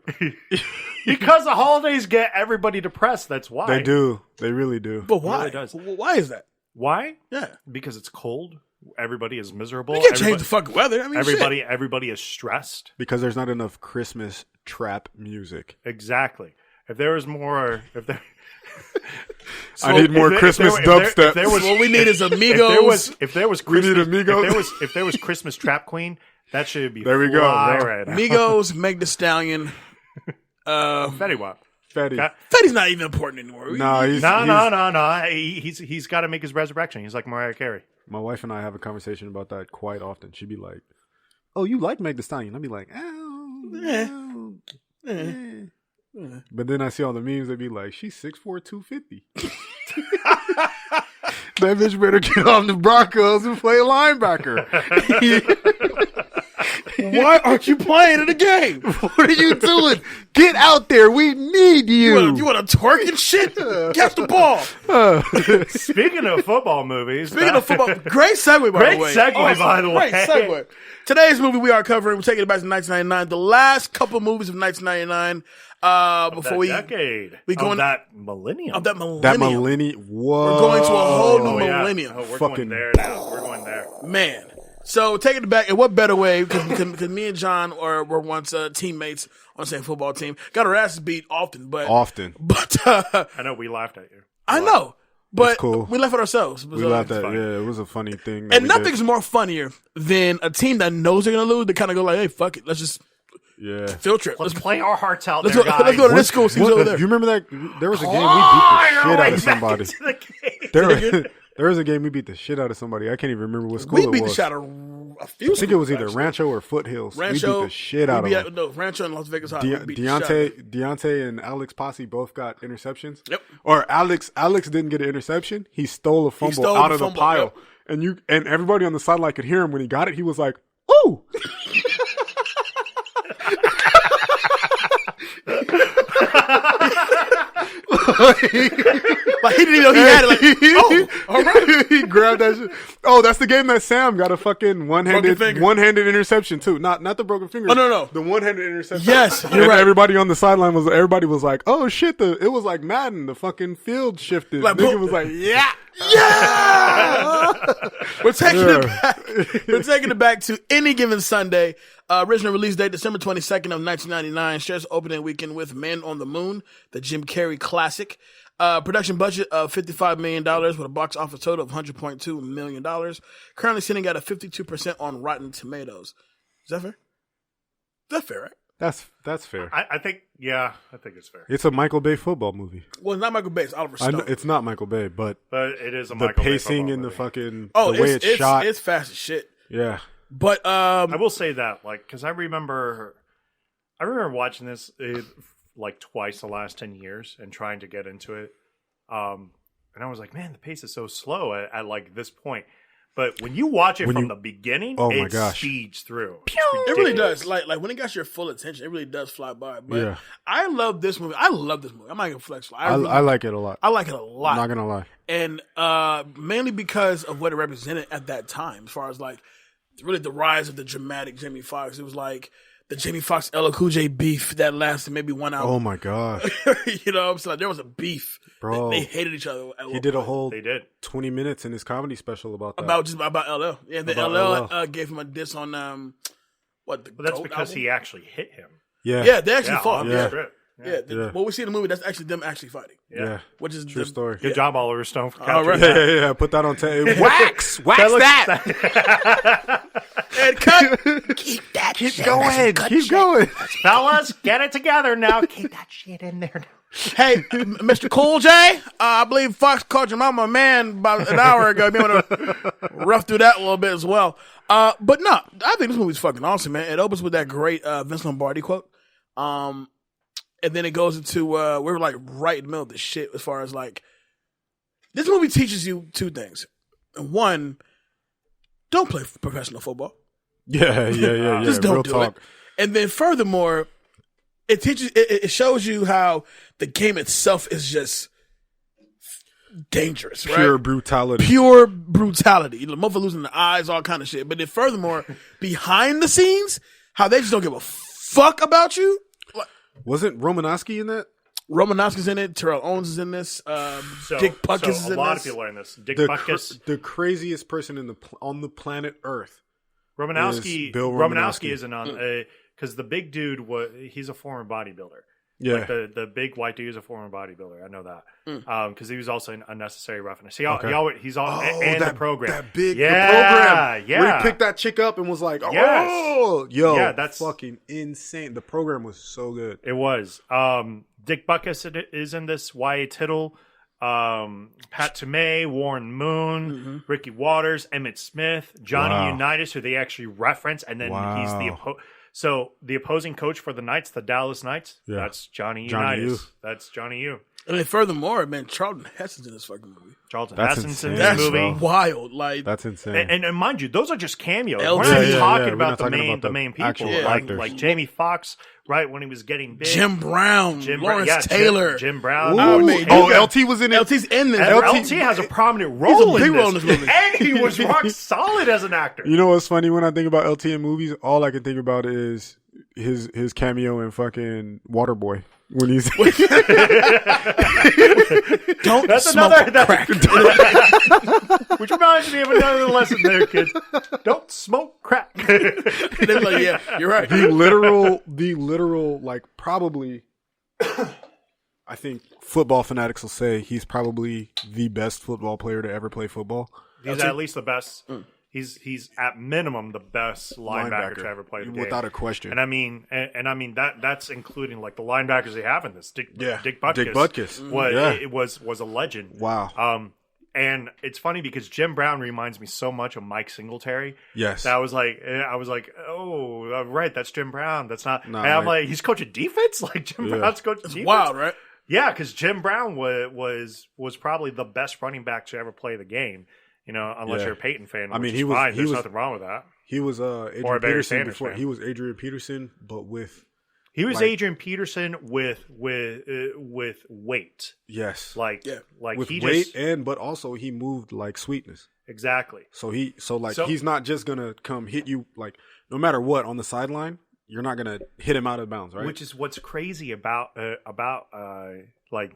C: Because the holidays get everybody depressed. That's why.
B: They do. They really do.
A: But why?
C: It really does.
A: Why is that?
C: Why?
A: Yeah.
C: Because it's cold. Everybody is miserable.
A: You can't change the fucking weather. I mean,
C: everybody is stressed.
B: Because there's not enough Christmas trap music.
C: Exactly. If there was more,
B: I need more Christmas dubstep.
A: What we need is Amigos.
C: If there was
B: Christmas, we need Amigos.
C: If there was Christmas Trap Queen, that should be
B: there. We go.
C: Right
A: Amigos, Meg Thee Stallion.
C: Fetty Wap.
A: Fetty's not even important anymore.
C: No. He's got to make his resurrection. He's like Mariah Carey.
B: My wife and I have a conversation about that quite often. She'd be like, "Oh, you like Meg Thee Stallion?" I'd be like, "Oh, But then I see all the memes. They'd be like, "She's 6'4", 250." That bitch better get on the Broncos and play linebacker.
A: Why aren't you playing in the game?
B: What are you doing? Get out there. We need you.
A: You want to twerk and shit? Catch the ball.
C: Speaking of football movies.
A: Great segue, by the way. Great segue. Today's movie we are covering, we're taking it back to 1999, the last couple movies of 1999. Before
C: decade.
A: We go
C: of that millennium.
B: That millennium. Whoa.
A: We're going to a whole new millennium.
C: Oh, we're going there now. We're going there.
A: Man. So taking it back, in what better way? Because me and John were once teammates on the same football team. Got our asses beat often. But
C: I know we laughed at you.
A: I know. But
B: cool.
A: We laughed at ourselves.
B: We laughed at it was a funny thing.
A: And nothing's more funnier than a team that knows they're going to lose. They kind of go like, hey, fuck it. Let's just field trip.
C: Let's play our hearts out
A: let's
C: there,
A: go, Let's go to this school. See who's over there.
B: You remember that? There was a game we beat the shit out of somebody. There was a game we beat the shit out of somebody. I can't even remember what school it was.
A: We beat the shit out of a few schools.
B: I think it was either Rancho or Foothills. We beat the shit out of them.
A: No, Rancho and Las Vegas High.
B: Deontay and Alex Posse both got interceptions.
A: Yep.
B: Or Alex didn't get an interception. He stole a fumble out of the pile. Yep. And everybody on the sideline could hear him when he got it. He was like, "Ooh."
A: Like he didn't even know he had it. Like, all right.
B: He grabbed that shit. Oh, that's the game that Sam got a fucking one-handed interception too. Not the broken finger.
A: Oh no.
B: The one-handed interception.
A: Yes, you're right.
B: Everybody on the sideline was like, "Oh shit!" It was like Madden. The fucking field shifted.
A: Like,
B: nigga was like, "Yeah."
A: We're taking it back. We're taking it back to Any Given Sunday. Original release date December 22nd of 1999. Shares opening weekend with Man on the Moon, the Jim Carrey classic. Production budget of $55 million with a box office total of $100.2 million. Currently sitting at a 52% on Rotten Tomatoes. Is that fair? That's fair, right?
B: That's fair.
C: I think it's fair.
B: It's a Michael Bay football movie.
A: Well, it's not Michael Bay. It's Oliver
B: I
A: Stone.
B: know, it's not Michael Bay, but
C: it is a
B: the
C: Michael Bay
B: pacing and the
C: movie.
B: fucking
A: the
B: way it's shot.
A: It's fast as shit.
B: Yeah.
A: But
C: I will say that, like, because I remember watching this like twice the last 10 years and trying to get into it. And I was like, man, the pace is so slow at like this point. But when you watch it from the beginning, it speeds through.
A: It really does. Like when it got your full attention, it really does fly by. But I love this movie. I'm not gonna flex.
B: I like it a lot.
A: I like it a lot.
B: I'm not gonna lie.
A: And mainly because of what it represented at that time, as far as like really the rise of the dramatic Jamie Foxx. It was like the Jamie Foxx LLCoolJ beef that lasted maybe 1 hour.
B: Oh my god!
A: You know what I'm saying? Like, there was a beef.
B: Bro,
A: they hated each other.
B: He did a whole 20 minutes in his comedy special about that.
A: About LL. Yeah, the LL gave him a diss on what the.
C: But that's because he actually hit him.
A: Yeah, they actually fought.
C: Yeah.
A: What we see in the movie, that's actually them actually fighting.
B: Yeah.
A: Which is
B: true story.
C: Good job, Oliver Stone, for
A: Right.
C: capturing that.
B: Yeah. Put that on tape. Wax that.
A: And cut. Keep that
B: Keep
A: shit.
B: going. Keep going.
C: Fellas, get it together now. Keep that shit in there now.
A: Hey, Mr. Cool J, I believe Fox called your mama a man about an hour ago. You want to rough through that a little bit as well. But no, I think this movie's fucking awesome, man. It opens with that great Vince Lombardi quote. And then it goes into we're like right in the middle of the shit as far as like this movie teaches you two things. One, don't play professional football.
B: Yeah.
A: Just don't
B: Real
A: do
B: talk.
A: it. And then furthermore, it shows you how the game itself is just dangerous, right?
B: Pure brutality.
A: Pure brutality. You know, motherfuckers losing their eyes, all kind of shit. But then furthermore, behind the scenes, how they just don't give a fuck about you.
B: Wasn't Romanowski in that?
A: Romanowski's in it. Terrell Owens is in this. Dick Butkus is in this.
C: A lot of people are in this. Dick Butkus.
B: The craziest person on the planet Earth.
C: Romanowski.
B: Bill
C: Romanowski isn't on because the big dude he's a former bodybuilder.
B: Yeah,
C: like the big white dude is a former bodybuilder. I know that because he was also in Unnecessary Roughness. He's all in the program.
B: That big
C: the
B: program.
C: Yeah,
B: where he picked that chick up and was like, that's fucking insane. The program was so good.
C: It was. Dick Butkus is in this. Y.A. Tittle, Pat Tomei, Warren Moon, Ricky Waters, Emmett Smith, Johnny Unitas, who they actually reference, and then he's the opposing coach for the Knights, the Dallas Knights. Yeah. That's Johnny Unitas. That's Johnny U.
A: And then furthermore, man, Charlton Heston's in this fucking movie.
C: Charlton Heston's in this
A: That's
C: movie.
A: Wild. Like
B: that's insane.
C: And mind you, those are just cameos. We're not talking about the main people. Like Jamie Foxx, right when he was getting big.
A: Jim Brown, Lawrence Taylor.
C: Jim Brown.
B: LT was in it.
A: LT's in this.
C: LT has a prominent role
A: in this
C: movie. And he was rock solid as an actor.
B: You know what's funny? When I think about LT in movies, all I can think about is his cameo in fucking Waterboy. When he's
A: don't
C: that's
A: smoke crack.
C: Which reminds me of another lesson there, kids. Don't smoke crack.
A: They're like, yeah, you're right.
B: The literal, like probably. I think football fanatics will say he's probably the best football player to ever play football.
C: He's at least the best. He's at minimum the best linebacker to ever play the game,
B: without a question.
C: And I mean that's including like the linebackers they have in this. Dick Butkus.
B: Dick Butkus
C: was a legend.
B: Wow.
C: And it's funny because Jim Brown reminds me so much of Mike Singletary.
B: Yes.
C: That I was like, oh, right, that's Jim Brown. That's not. And I'm like, he's coaching defense. Like Jim Brown's coaching defense.
A: Wild, right?
C: Yeah, because Jim Brown was probably the best running back to ever play the game. You know, unless you're a Peyton fan.
B: I mean,
C: he was fine. There's nothing wrong with that.
B: He was Adrian Peterson before. He was Adrian Peterson, but with
C: Adrian Peterson with weight.
B: Yes,
C: like
B: with
C: he
B: weight but also he moved like sweetness.
C: Exactly.
B: So he's not just gonna come hit you like no matter what on the sideline. You're not gonna hit him out of bounds, right?
C: Which is what's crazy about like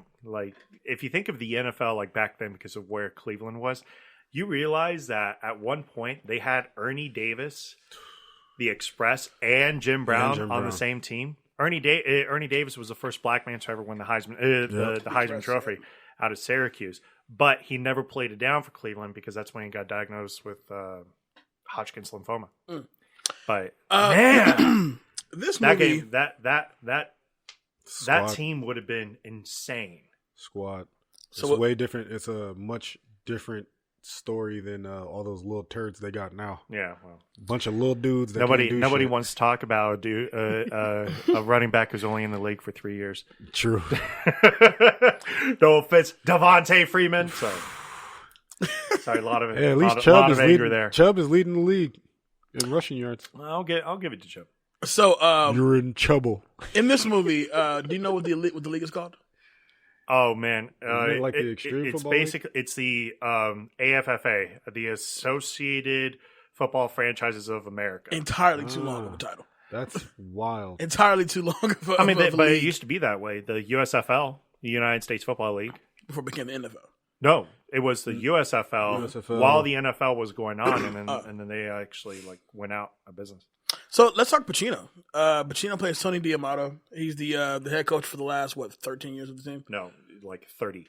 C: if you think of the NFL like back then because of where Cleveland was. You realize that at one point they had Ernie Davis, the Express, and Jim Brown on the same team. Ernie Davis was the first black man to ever win the Heisman the Heisman Trophy out of Syracuse, but he never played it down for Cleveland because that's when he got diagnosed with Hodgkin's lymphoma. But man,
A: This
C: that
A: movie,
C: game, that
B: Squad.
C: team would have been insane.
B: Squad. It's
A: So
B: way different. It's a much different story than all those little turds they got now.
C: Yeah, well,
B: Bunch of little dudes. That
C: nobody
B: can't do shit.
C: wants to talk about a running back who's only in the league for 3 years.
B: True.
C: No offense, Devontae Freeman. Sorry, a lot of
B: Hey, at least
C: lot
B: Chubb
C: of
B: is
C: anger
B: leading.
C: there.
B: Chubb is leading the league in rushing yards.
C: I'll give it to Chubb.
A: so
B: You're in trouble.
A: in this movie, do you know what the league is called?
C: Oh man,
B: Isn't it like the Extreme
C: it's
B: Football League?
C: basically it's the AFFA, the Associated Football Franchises of America.
A: Entirely too long of a title.
B: That's wild.
A: Entirely too long of a.
C: I mean,
A: of a
C: but it
A: league
C: used to be that way. The USFL, the United States Football League.
A: before it became the NFL.
C: No, it was the USFL,
B: USFL.
C: while the NFL was going on, and then they actually like went out of business.
A: So let's talk Pacino. Pacino plays Tony D'Amato. He's the head coach for the last 13 years of the team.
C: No, like 30.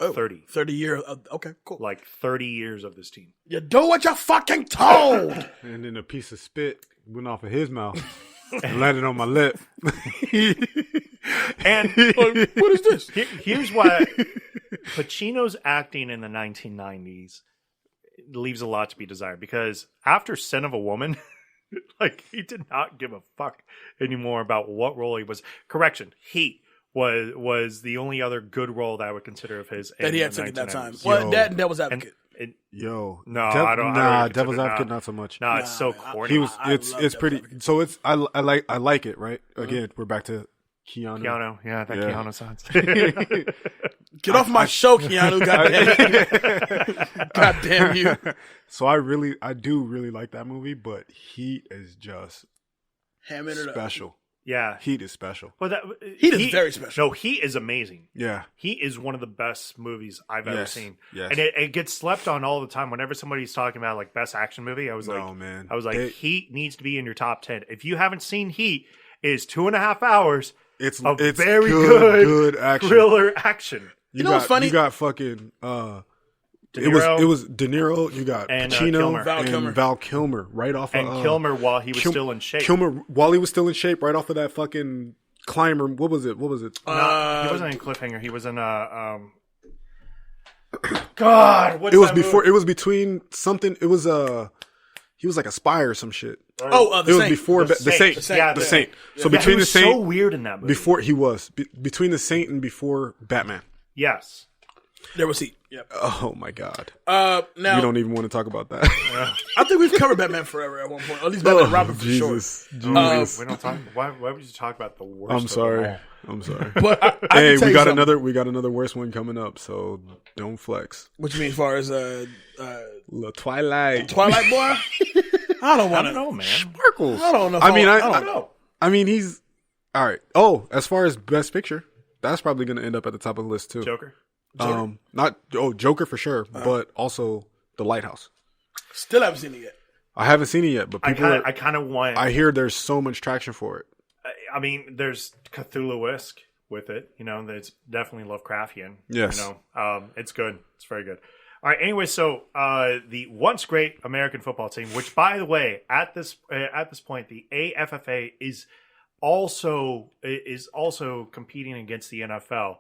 A: 30. 30 years. Okay, cool.
C: Like 30 years of this team.
A: You do what you're fucking told.
B: And then a piece of spit went off of his mouth and landed on my lip.
C: And
A: Like, what is this?
C: here's why Pacino's acting in the 1990s leaves a lot to be desired, because after Son of a Woman, like, he did not give a fuck anymore about what role he was. Correction, Heat was the only other good role that I would consider of his
A: That
C: in
A: he had
C: the
A: took at that time.
C: 1990s.
A: Well,
B: Yo.
A: that Devil's Advocate.
B: Yo,
C: No, I don't consider
B: Devil's
C: that.
B: Advocate, not so much.
C: No, it's so
A: man,
C: corny.
B: He was.
A: I
B: It's
A: love
B: pretty.
A: Devil's Advocate.
B: So it's. I like it. Right. Again, we're back to Keanu.
C: Keanu, yeah, that
B: Yeah.
C: Keanu sounds.
A: Get off my show, Keanu. God damn you.
B: So I do really like that movie, but Heat is just
A: Hamming it up.
B: special.
C: Yeah,
B: Heat is special.
C: but
A: Heat is very special.
C: No, Heat is amazing.
B: Yeah.
C: He is one of the best movies I've ever
B: Yes.
C: seen.
B: Yes.
C: And it gets slept on all the time. Whenever somebody's talking about like best action movie, I was like,
B: man.
C: Heat needs to be in your top 10. If you haven't seen Heat, it is 2.5 hours
B: It's
C: of
B: it's
C: very
B: good action.
C: thriller action.
A: You know what's funny?
B: You got fucking.
C: De
B: It was
C: Niro
B: De Niro. You got
C: and,
B: Pacino
C: Kilmer.
A: Val
B: and
A: Kilmer.
B: Val Kilmer right off
C: and
B: of
C: Kilmer while he was still in shape.
B: Kilmer while he was still in shape, right off of that fucking climber. What was it?
C: No, he wasn't in Cliffhanger. He was in God, what's
B: It was
C: that
B: before.
C: movie?
B: It was between something. It was he was like a spy or some shit.
A: The
B: It was
A: Saint.
B: before the Saint.
A: The Saint.
C: Yeah,
B: The
C: the
B: Saint. So
C: Yeah,
B: between
C: he
B: the
C: was
B: Saint
C: so weird in that movie.
B: before he was between the Saint and before Batman.
C: Yes.
A: There was Heat. Yep.
B: Oh my god.
A: Now,
B: We don't even want to talk about that.
A: I think we've covered Batman Forever at one point. At least Batman and Robin for sure.
B: Jesus.
C: We don't talk. Why would you talk about the worst?
B: I'm
C: of
B: sorry.
C: them all?
B: I'm sorry.
A: But I
B: Hey,
A: can tell
B: we
A: you
B: got
A: something.
B: another worst one coming up, so don't flex.
A: What you mean as far as
B: The Twilight.
A: Twilight Boy? I don't
C: I
A: want
C: don't know,
A: to.
C: man.
B: Sparkles.
A: I don't know. If
B: I mean,
A: I
C: I
A: don't
C: don't
A: know.
C: know.
B: I mean, he's all right. Oh, as far as best picture, that's probably going to end up at the top of the list too.
C: Joker.
B: Joker for sure, but also The Lighthouse.
A: Still haven't seen it yet.
B: I haven't seen it yet, but people
C: I kind of want.
B: I hear there's so much traction for it.
C: I mean, there's Cthulhu-esque with it. You know, it's definitely Lovecraftian.
B: Yes.
C: You know, it's good. It's very good. All right. Anyway, so the once great American football team, which by the way, at this point, the AFFA is also competing against the NFL,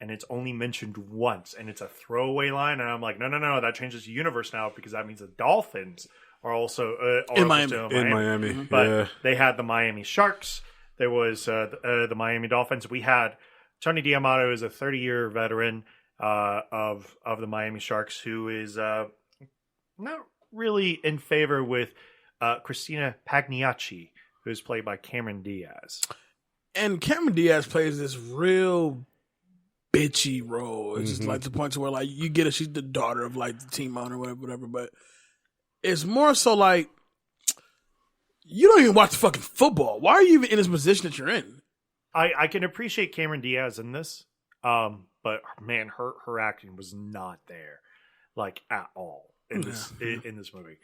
C: and it's only mentioned once, and it's a throwaway line. And I'm like, no, that changes the universe now, because that means the Dolphins are also
A: In Miami.
C: still
B: In Miami,
C: But
B: yeah.
C: they had the Miami Sharks. There was the Miami Dolphins. We had Tony D'Amato is a 30-year veteran of the Miami Sharks, who is not really in favor with Christina Pagliacci, who is played by Cameron Diaz.
A: And Cameron Diaz plays this real bitchy role. It's just like the point to where like you get it, she's the daughter of like the team owner, whatever. But it's more so like you don't even watch the fucking football. Why are you even in this position that you're in?
C: I can appreciate Cameron Diaz in this, but man, her acting was not there, like at all in this movie.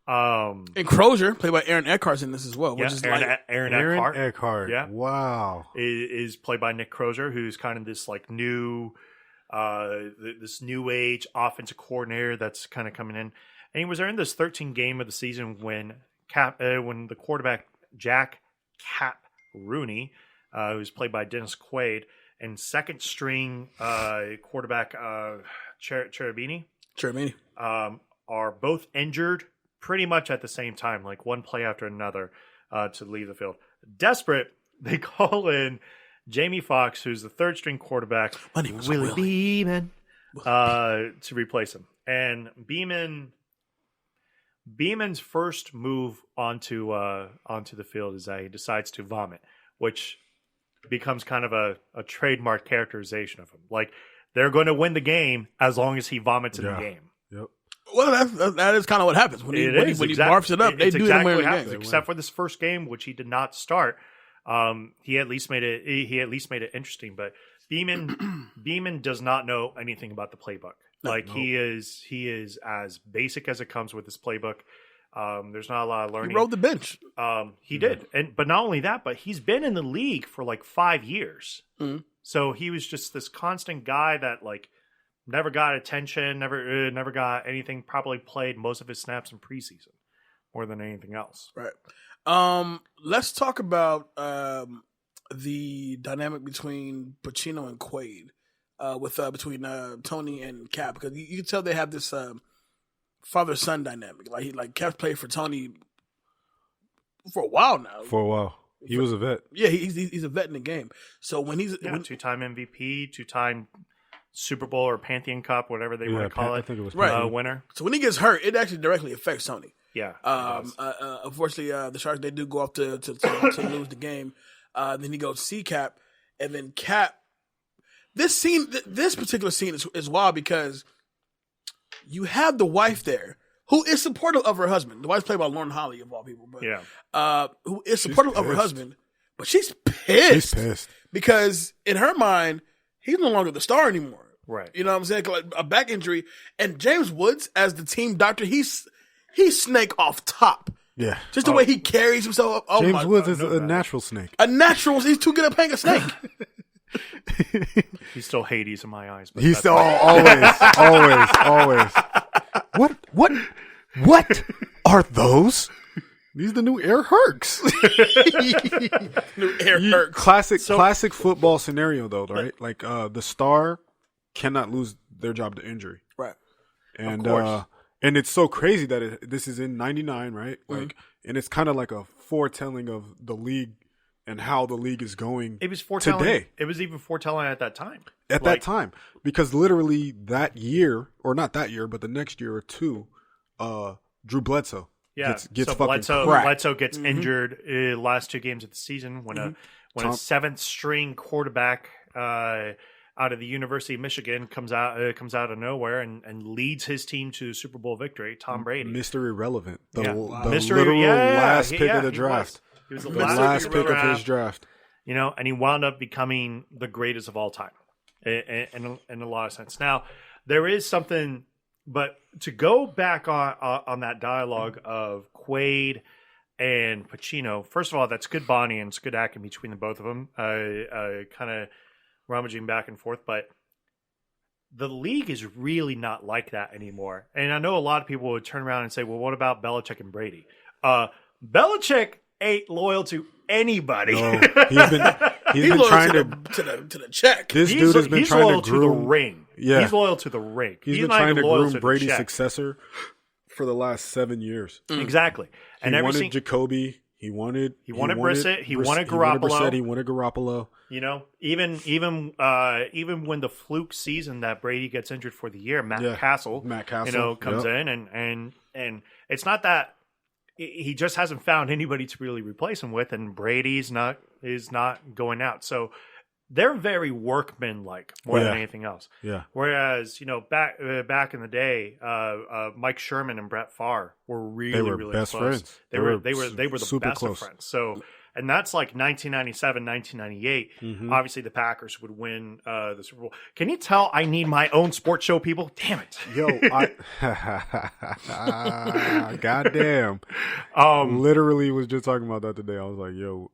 A: And Crozier, played by Aaron Eckhart's in this as well, which is like
C: Aaron
B: Aaron
C: Eckhart.
B: Eckhart.
C: Yeah.
B: Wow.
C: Is played by Nick Crozier, who's kind of this like new, this new age offensive coordinator that's kind of coming in, and he was in this 13th game of the season when the quarterback Jack Cap Rooney, who's played by Dennis Quaid, and second string quarterback Cherubini. Are both injured pretty much at the same time, like one play after another, to leave the field. Desperate, they call in Jamie Foxx, who's the third string quarterback, Willie Beamen, to replace him. And Beeman's first move onto the field is that he decides to vomit, which becomes kind of a trademark characterization of him. Like, they're going to win the game as long as he vomits in the game.
B: Yep.
A: Well, that is kind of what happens when he barfs it up. They do
C: exactly
A: it
C: what happens.
A: game.
C: Except for this first game, which he did not start. He at least made it interesting. But Beeman does not know anything about the playbook. He is as basic as it comes with this playbook. There's not a lot of learning.
A: He rode the bench.
C: He did, but not only that, but he's been in the league for like 5 years. Mm-hmm. So he was just this constant guy that like never got attention, never got anything. Probably played most of his snaps in preseason more than anything else.
A: Right. Let's talk about the dynamic between Pacino and Quaid, between Tony and Cap, because you can tell they have this father-son dynamic. Like Cap played for Tony for a while now.
B: He was a vet.
A: Yeah, he's a vet in the game. So when he's
C: two-time MVP, two-time Super Bowl or Pantheon Cup, whatever they want to call it.
B: I think it was
C: winner.
A: So when he gets hurt, it actually directly affects Tony.
C: Yeah.
A: Unfortunately, the Sharks, they do go off to lose the game. Then he goes see Cap, and then Cap. This particular scene is wild because you have the wife there who is supportive of her husband. The wife's played by Lauren Holly, of all people, but who is supportive of her husband, but she's pissed because in her mind he's no longer the star anymore.
C: Right.
A: You know what I'm saying? Like a back injury, and James Woods as the team doctor, he's Snake off top.
B: Yeah.
A: Just the way he carries himself. Oh,
B: James Woods is a natural snake.
A: He's too good at playing a snake.
C: He's still Hades in my eyes. But
B: he's still always. What are those? These are the new Air Hercs.
A: New Air Hercs.
B: Classic football scenario, though, right? Like the star cannot lose their job to injury,
A: right?
B: And and it's so crazy that this is in '99, right? Like, and it's kind of like a foretelling of the league and how the league is going.
C: It was foretelling
B: today.
C: It was even foretelling at that time.
B: That time, because literally that year, or not that year, but the next year or two, Drew Bledsoe.
C: Yeah,
B: gets
C: so
B: fucking
C: Bledsoe gets injured last 2 games of the season when a seventh string quarterback out of the University of Michigan comes out of nowhere and leads his team to a Super Bowl victory. Tom Brady,
B: Mr. Irrelevant, the
C: Mr.
B: literal last pick of the draft.
C: He was the
B: last pick of his draft.
C: You know, and he wound up becoming the greatest of all time in a lot of sense. Now, there is something. But to go back on that dialogue of Quaid and Pacino, first of all, that's good bonding and it's good acting between the both of them, kind of rummaging back and forth. But the league is really not like that anymore. And I know a lot of people would turn around and say, well, what about Belichick and Brady? Belichick ain't loyal to anybody.
B: No, he's been trying to
A: the check.
B: This dude has been trying to groom
C: the ring.
B: Yeah,
C: he's loyal to the ring.
B: He's been trying to groom Brady's successor for the last 7 years.
C: Exactly.
B: And he wanted Jacoby. He wanted
C: Brissett. He wanted Garoppolo.
B: He wanted Garoppolo.
C: You know, even when the fluke season that Brady gets injured for the year, Matt Castle, you know, comes in and it's not that. He just hasn't found anybody to really replace him with, and Brady's is not going out. So they're very workmanlike more than anything else.
B: Yeah.
C: Whereas, you know, back in the day, Mike Sherman and Brett Favre were really
B: best
C: close.
B: Friends.
C: They were the
B: super
C: best
B: close.
C: of friends. So, and that's like 1997, 1998. Mm-hmm. Obviously, the Packers would win the Super Bowl. Can you tell I need my own sports show, people? Damn it.
B: Yo, goddamn. Literally was just talking about that today. I was like, yo,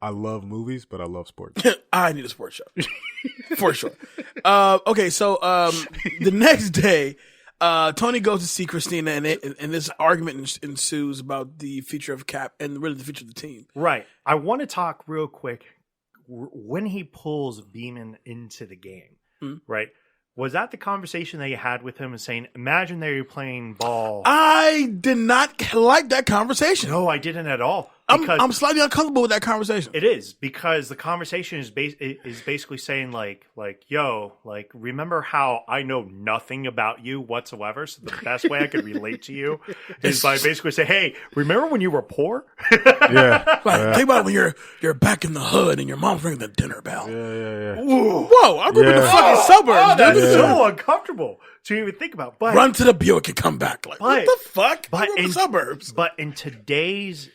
B: I love movies, but I love sports.
A: I need a sports show. For sure. Okay, so the next day, Tony goes to see Christina, and this argument ensues about the future of Cap and really the future of the team.
C: Right. I want to talk real quick when he pulls Beamen into the game. Right. Was that the conversation that you had with him and saying, imagine that you're playing ball?
A: I did not like that conversation.
C: No, I didn't at all.
A: I'm slightly uncomfortable with that conversation.
C: It is, because the conversation is basically saying like, yo, like, remember how I know nothing about you whatsoever? So the best way I could relate to you is by basically saying, hey, remember when you were poor?
A: Yeah. Think about when you're back in the hood and your mom's ringing the dinner bell.
B: Yeah.
A: Whoa, I grew up in the fucking suburbs.
C: Oh, that's so uncomfortable to even think about. But
A: run to the Buick and come back. Like, what the fuck?
C: But
A: in the suburbs.
C: But in today's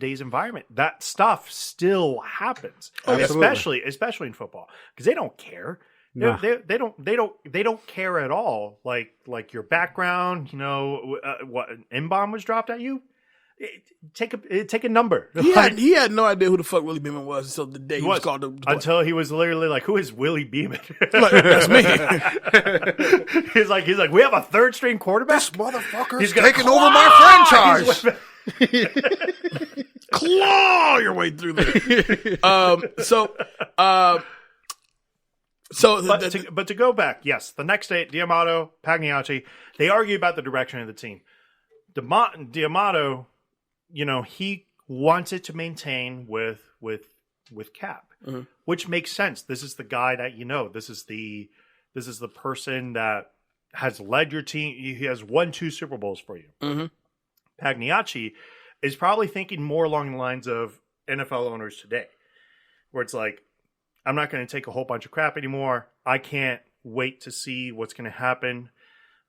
C: environment, that stuff still happens. Especially in football, because they don't care. No. They don't care at all. Like your background, what an M-bomb was dropped at you. Take a number.
A: He had no idea who the fuck Willie Beamen was until the day he was called
C: until he was literally like, "Who is Willie Beamen?"
A: Like, that's me.
C: he's like, we have a third string quarterback.
B: This motherfucker
C: he's
B: taking over my franchise.
A: Claw your way through there.
C: But to go back, yes, the next day, Amato, Pagliacci, they argue about the direction of the team. Amato, he wants it to maintain with Cap, which makes sense. This is the guy that This is the person that has led your team. He has won 2 Super Bowls for you.
A: Mm-hmm.
C: Pagliacci is probably thinking more along the lines of NFL owners today, where it's like, I'm not going to take a whole bunch of crap anymore. I can't wait to see what's going to happen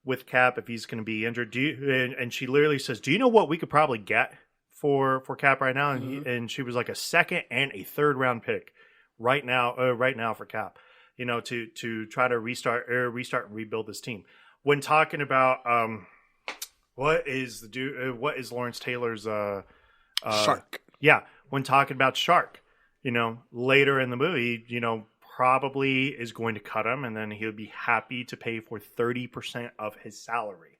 C: with Cap if he's going to be injured. And she literally says, do you know what we could probably get for Cap right now? And she was like a 2nd and a 3rd round pick right now for Cap, to try to restart and rebuild this team. When talking about what is Lawrence Taylor's
A: Shark?
C: Yeah, when talking about Shark, later in the movie, probably is going to cut him, and then he'll be happy to pay for 30% of his salary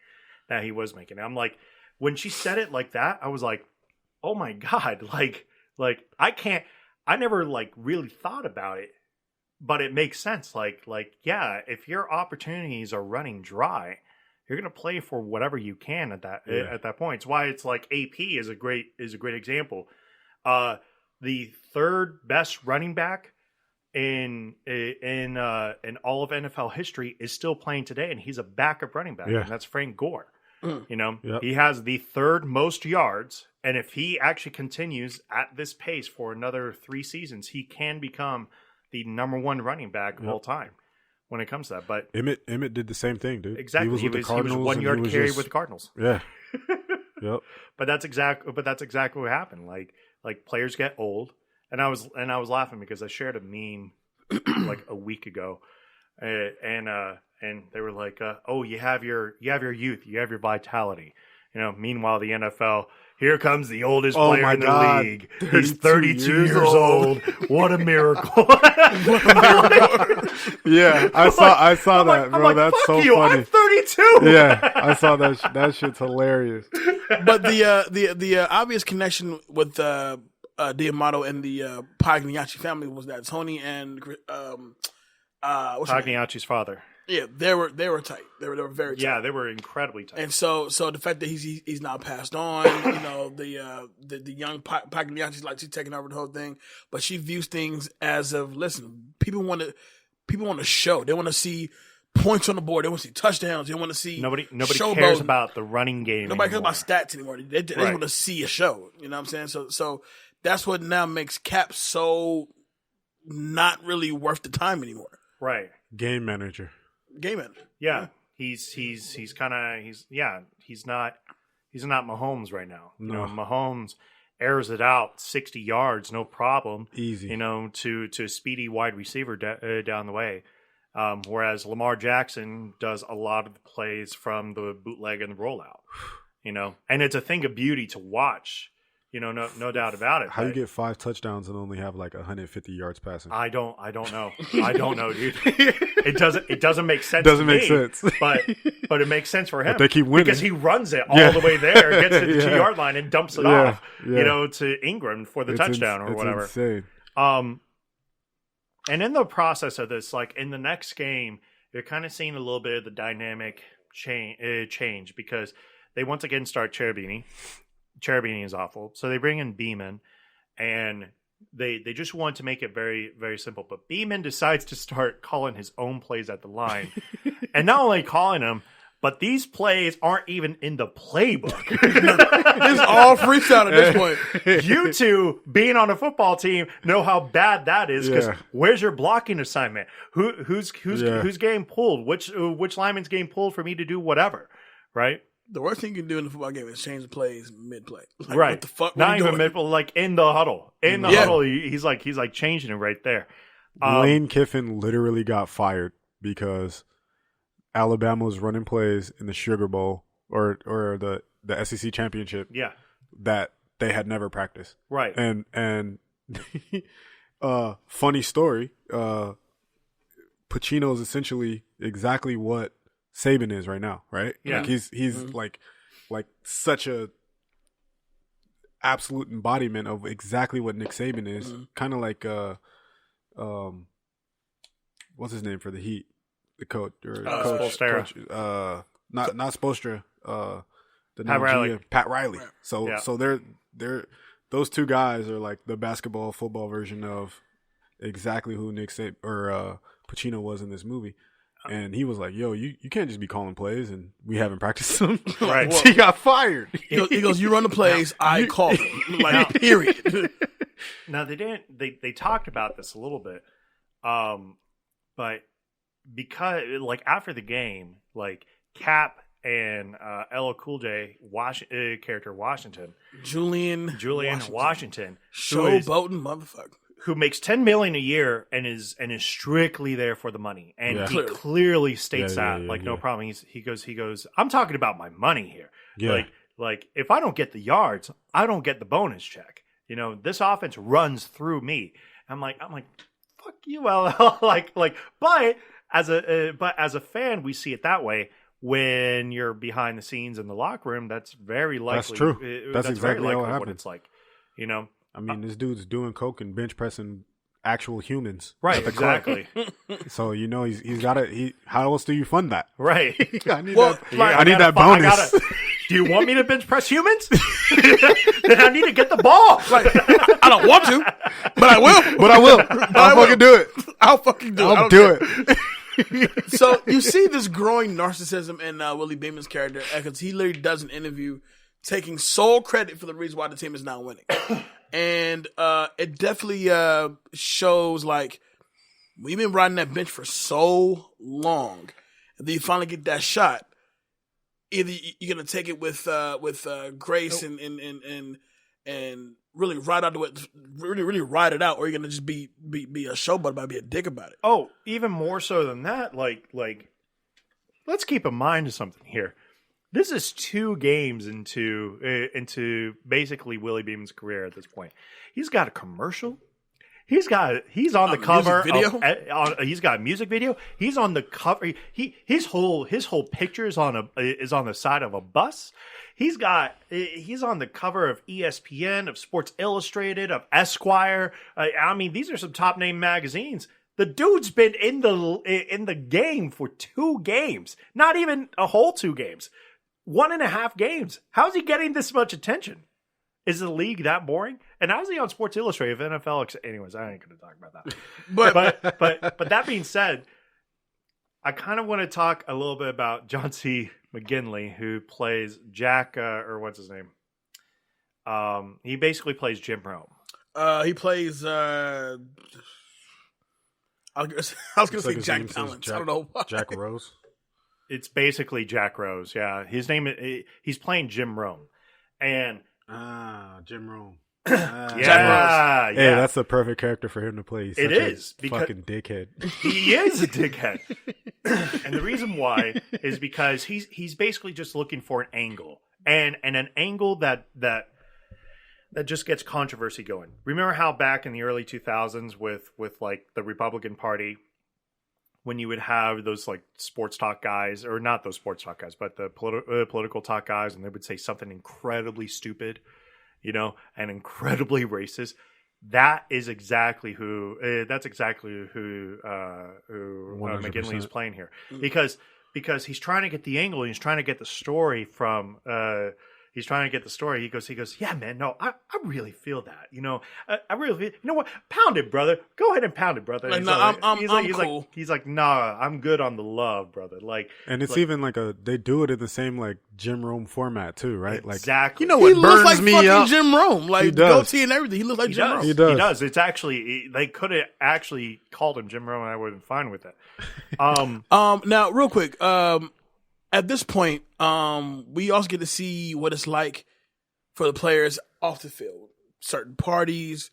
C: that he was making. And I'm like, when she said it like that, I was like, oh my God, like I never really thought about it, but it makes sense. Like, yeah, if your opportunities are running dry, you're going to play for whatever you can at that point. It's why it's like AP is a great example. The 3rd best running back in all of NFL history is still playing today, and he's a backup running back, and that's Frank Gore. He has the 3rd most yards, and if he actually continues at this pace for another 3 seasons, he can become the number 1 running back of all time when it comes to that. But
B: Emmett did the same thing, dude.
C: Exactly, he was 1 yard carry with the Cardinals.
B: Yeah. Yep.
C: But that's exactly what happened. Like players get old. And I was laughing because I shared a meme like a week ago, and they were like, "Oh, you have your youth, you have your vitality." Meanwhile, the NFL, here comes the oldest player in the league. He's 32 years old. What a miracle!
B: Yeah, I saw that, bro.
C: Like,
B: that's so
C: you,
B: funny.
C: I'm 32.
B: Yeah, I saw that. That shit's hilarious.
A: But the obvious connection with Amato and the Pagliacci family was that Tony and
C: Pagliacci's father.
A: Yeah, they were tight. They were very tight.
C: Yeah, they were incredibly tight.
A: And so the fact that he's now passed on, the young Pagliacci's like she's taking over the whole thing, but she views things as of people want to show. They want to see points on the board. They want to see touchdowns. They want to see
C: nobody cares about the running game.
A: Nobody cares about stats anymore. They just want to see a show. You know what I'm saying? So that's what now makes Cap so not really worth the time anymore.
C: Right.
B: Game manager.
C: Yeah. He's not Mahomes right now.
B: No.
C: Mahomes airs it out 60 yards, no problem.
B: Easy.
C: To a speedy wide receiver down the way. Whereas Lamar Jackson does a lot of the plays from the bootleg and the rollout. And it's a thing of beauty to watch. no doubt about it.
B: How you get 5 touchdowns and only have like 150 yards passing?
C: I don't know. I don't know, dude. It doesn't make sense.
B: Doesn't make sense.
C: But it makes sense for him.
B: But they keep winning
C: because he runs it all the way there, gets to the 2-yard line, and dumps it off, to Ingram for the touchdown or whatever.
B: Insane.
C: And in the process of this, like in the next game, you're kind of seeing a little bit of the dynamic change because they once again start Cherubini. Cherubini is awful. So they bring in Beamen, and they just want to make it very, very simple. But Beamen decides to start calling his own plays at the line. And not only calling them, but these plays aren't even in the playbook.
A: It's all freestyle at this point.
C: You two, being on a football team, know how bad that is because where's your blocking assignment? Who's game pulled? Which lineman's game pulled for me to do whatever, right?
A: The worst thing you can do in the football game is change the plays mid-play. Like,
C: right.
A: What the fuck?
C: Not even mid-play, like in the huddle. In the huddle, he's like changing it right there.
B: Lane Kiffin literally got fired because Alabama was running plays in the Sugar Bowl or the SEC championship.
C: Yeah.
B: That they had never practiced.
C: Right.
B: And funny story. Pacino is essentially exactly what Saban is right now, right?
C: Yeah.
B: Like he's like such a absolute embodiment of exactly what Nick Saban is.
A: Mm-hmm.
B: Kind of like what's his name for the Heat? The coach or
C: Spoelstra.
B: Coach, not Spoelstra. The
C: Pat Riley.
B: Pat Riley.
A: Right.
B: So they're those two guys are like the basketball football version of exactly who Nick Saban or Pacino was in this movie. And he was like, "Yo, you can't just be calling plays, and we haven't practiced them."
C: Right.
B: So he got fired.
A: He goes, "You run the plays, I call them." Like, period.
C: Now they didn't. They talked about this a little bit, but because like after the game, like Cap and LLCoolJ character Washington,
A: Julian
C: Washington,
A: showboating motherfucker.
C: who makes $10 million a year and is strictly there for the money, and he clearly states that no problem. He goes. I'm talking about my money here.
B: Yeah.
C: Like if I don't get the yards, I don't get the bonus check. This offense runs through me. I'm like, fuck you, LL. But as a fan, we see it that way. When you're behind the scenes in the locker room, that's very likely.
B: That's true. That's exactly
C: very
B: how it
C: likely what
B: happened.
C: it's like.
B: I mean, this dude's doing coke and bench pressing actual humans.
C: Right, exactly.
B: So he's got to. How else do you fund that?
C: Right.
B: I need that bonus.
C: Do you want me to bench press humans? Then I need to get the ball.
A: Like, I don't want to, but I will.
B: But I will. I'll fucking do it.
A: I'll fucking do it.
B: I'll do it.
A: So you see this growing narcissism in Willie Beamen's character because he literally does an interview taking sole credit for the reason why the team is not winning. And it definitely shows like we've been riding that bench for so long, and then you finally get that shot. Either you're gonna take it with grace and really ride out really ride it out, or you're gonna just be a showboat about be a dick about it.
C: Oh, even more so than that. Like let's keep in mind something here. This is 2 games into basically Willie Beamen's career at this point. He's got a commercial. He's on the cover
A: video.
C: He's got a music video. He's on the cover. His whole picture is on the side of a bus. He's on the cover of ESPN, of Sports Illustrated, of Esquire. I mean, these are some top name magazines. The dude's been in the game for 2 games, not even a whole 2 games. 1.5 games. How's he getting this much attention? Is the league that boring? And how's he on Sports Illustrated? NFL, anyways, I ain't going to talk about that. But that being said, I kind of want to talk a little bit about John C. McGinley, who plays Jack, or what's his name? He basically plays Jim Rome.
A: He plays. I was going to say Jack Palance. I don't know why.
B: Jack Rose.
C: It's basically Jack Rose. Yeah, his name. He's playing Jim Rome, and
B: Jim Rome.
C: Yeah.
B: Hey, that's the perfect character for him to play. He's such a fucking dickhead.
C: He is a dickhead, and the reason why is because he's basically just looking for an angle, and an angle that that just gets controversy going. Remember how back in the early 2000s with like the Republican Party, when you would have those like sports talk guys, or not those sports talk guys, but the political talk guys, and they would say something incredibly stupid, and incredibly racist. That is exactly who. That's exactly who McGinley is playing here, because he's trying to get the angle, and he's trying to get the story from. He's trying to get the story. He goes, yeah, man, no, I really feel that. I really feel, you know what? Pound it, brother. Go ahead and pound it, brother.
A: Like,
C: he's
A: cool.
C: He's like, nah, I'm good on the love, brother. Like,
B: and it's even like they do it in the same like Jim Rome format too, right?
C: Exactly.
A: You know what
B: he
A: burns
B: looks like
A: me
B: fucking
A: up? Jim Rome, like goatee and everything. He looks like Jim Rome.
B: He does.
C: He does. It's actually, they could have actually called him Jim Rome, and I would have been fine with it.
A: Now, real quick, at this point, we also get to see what it's like for the players off the field. Certain parties,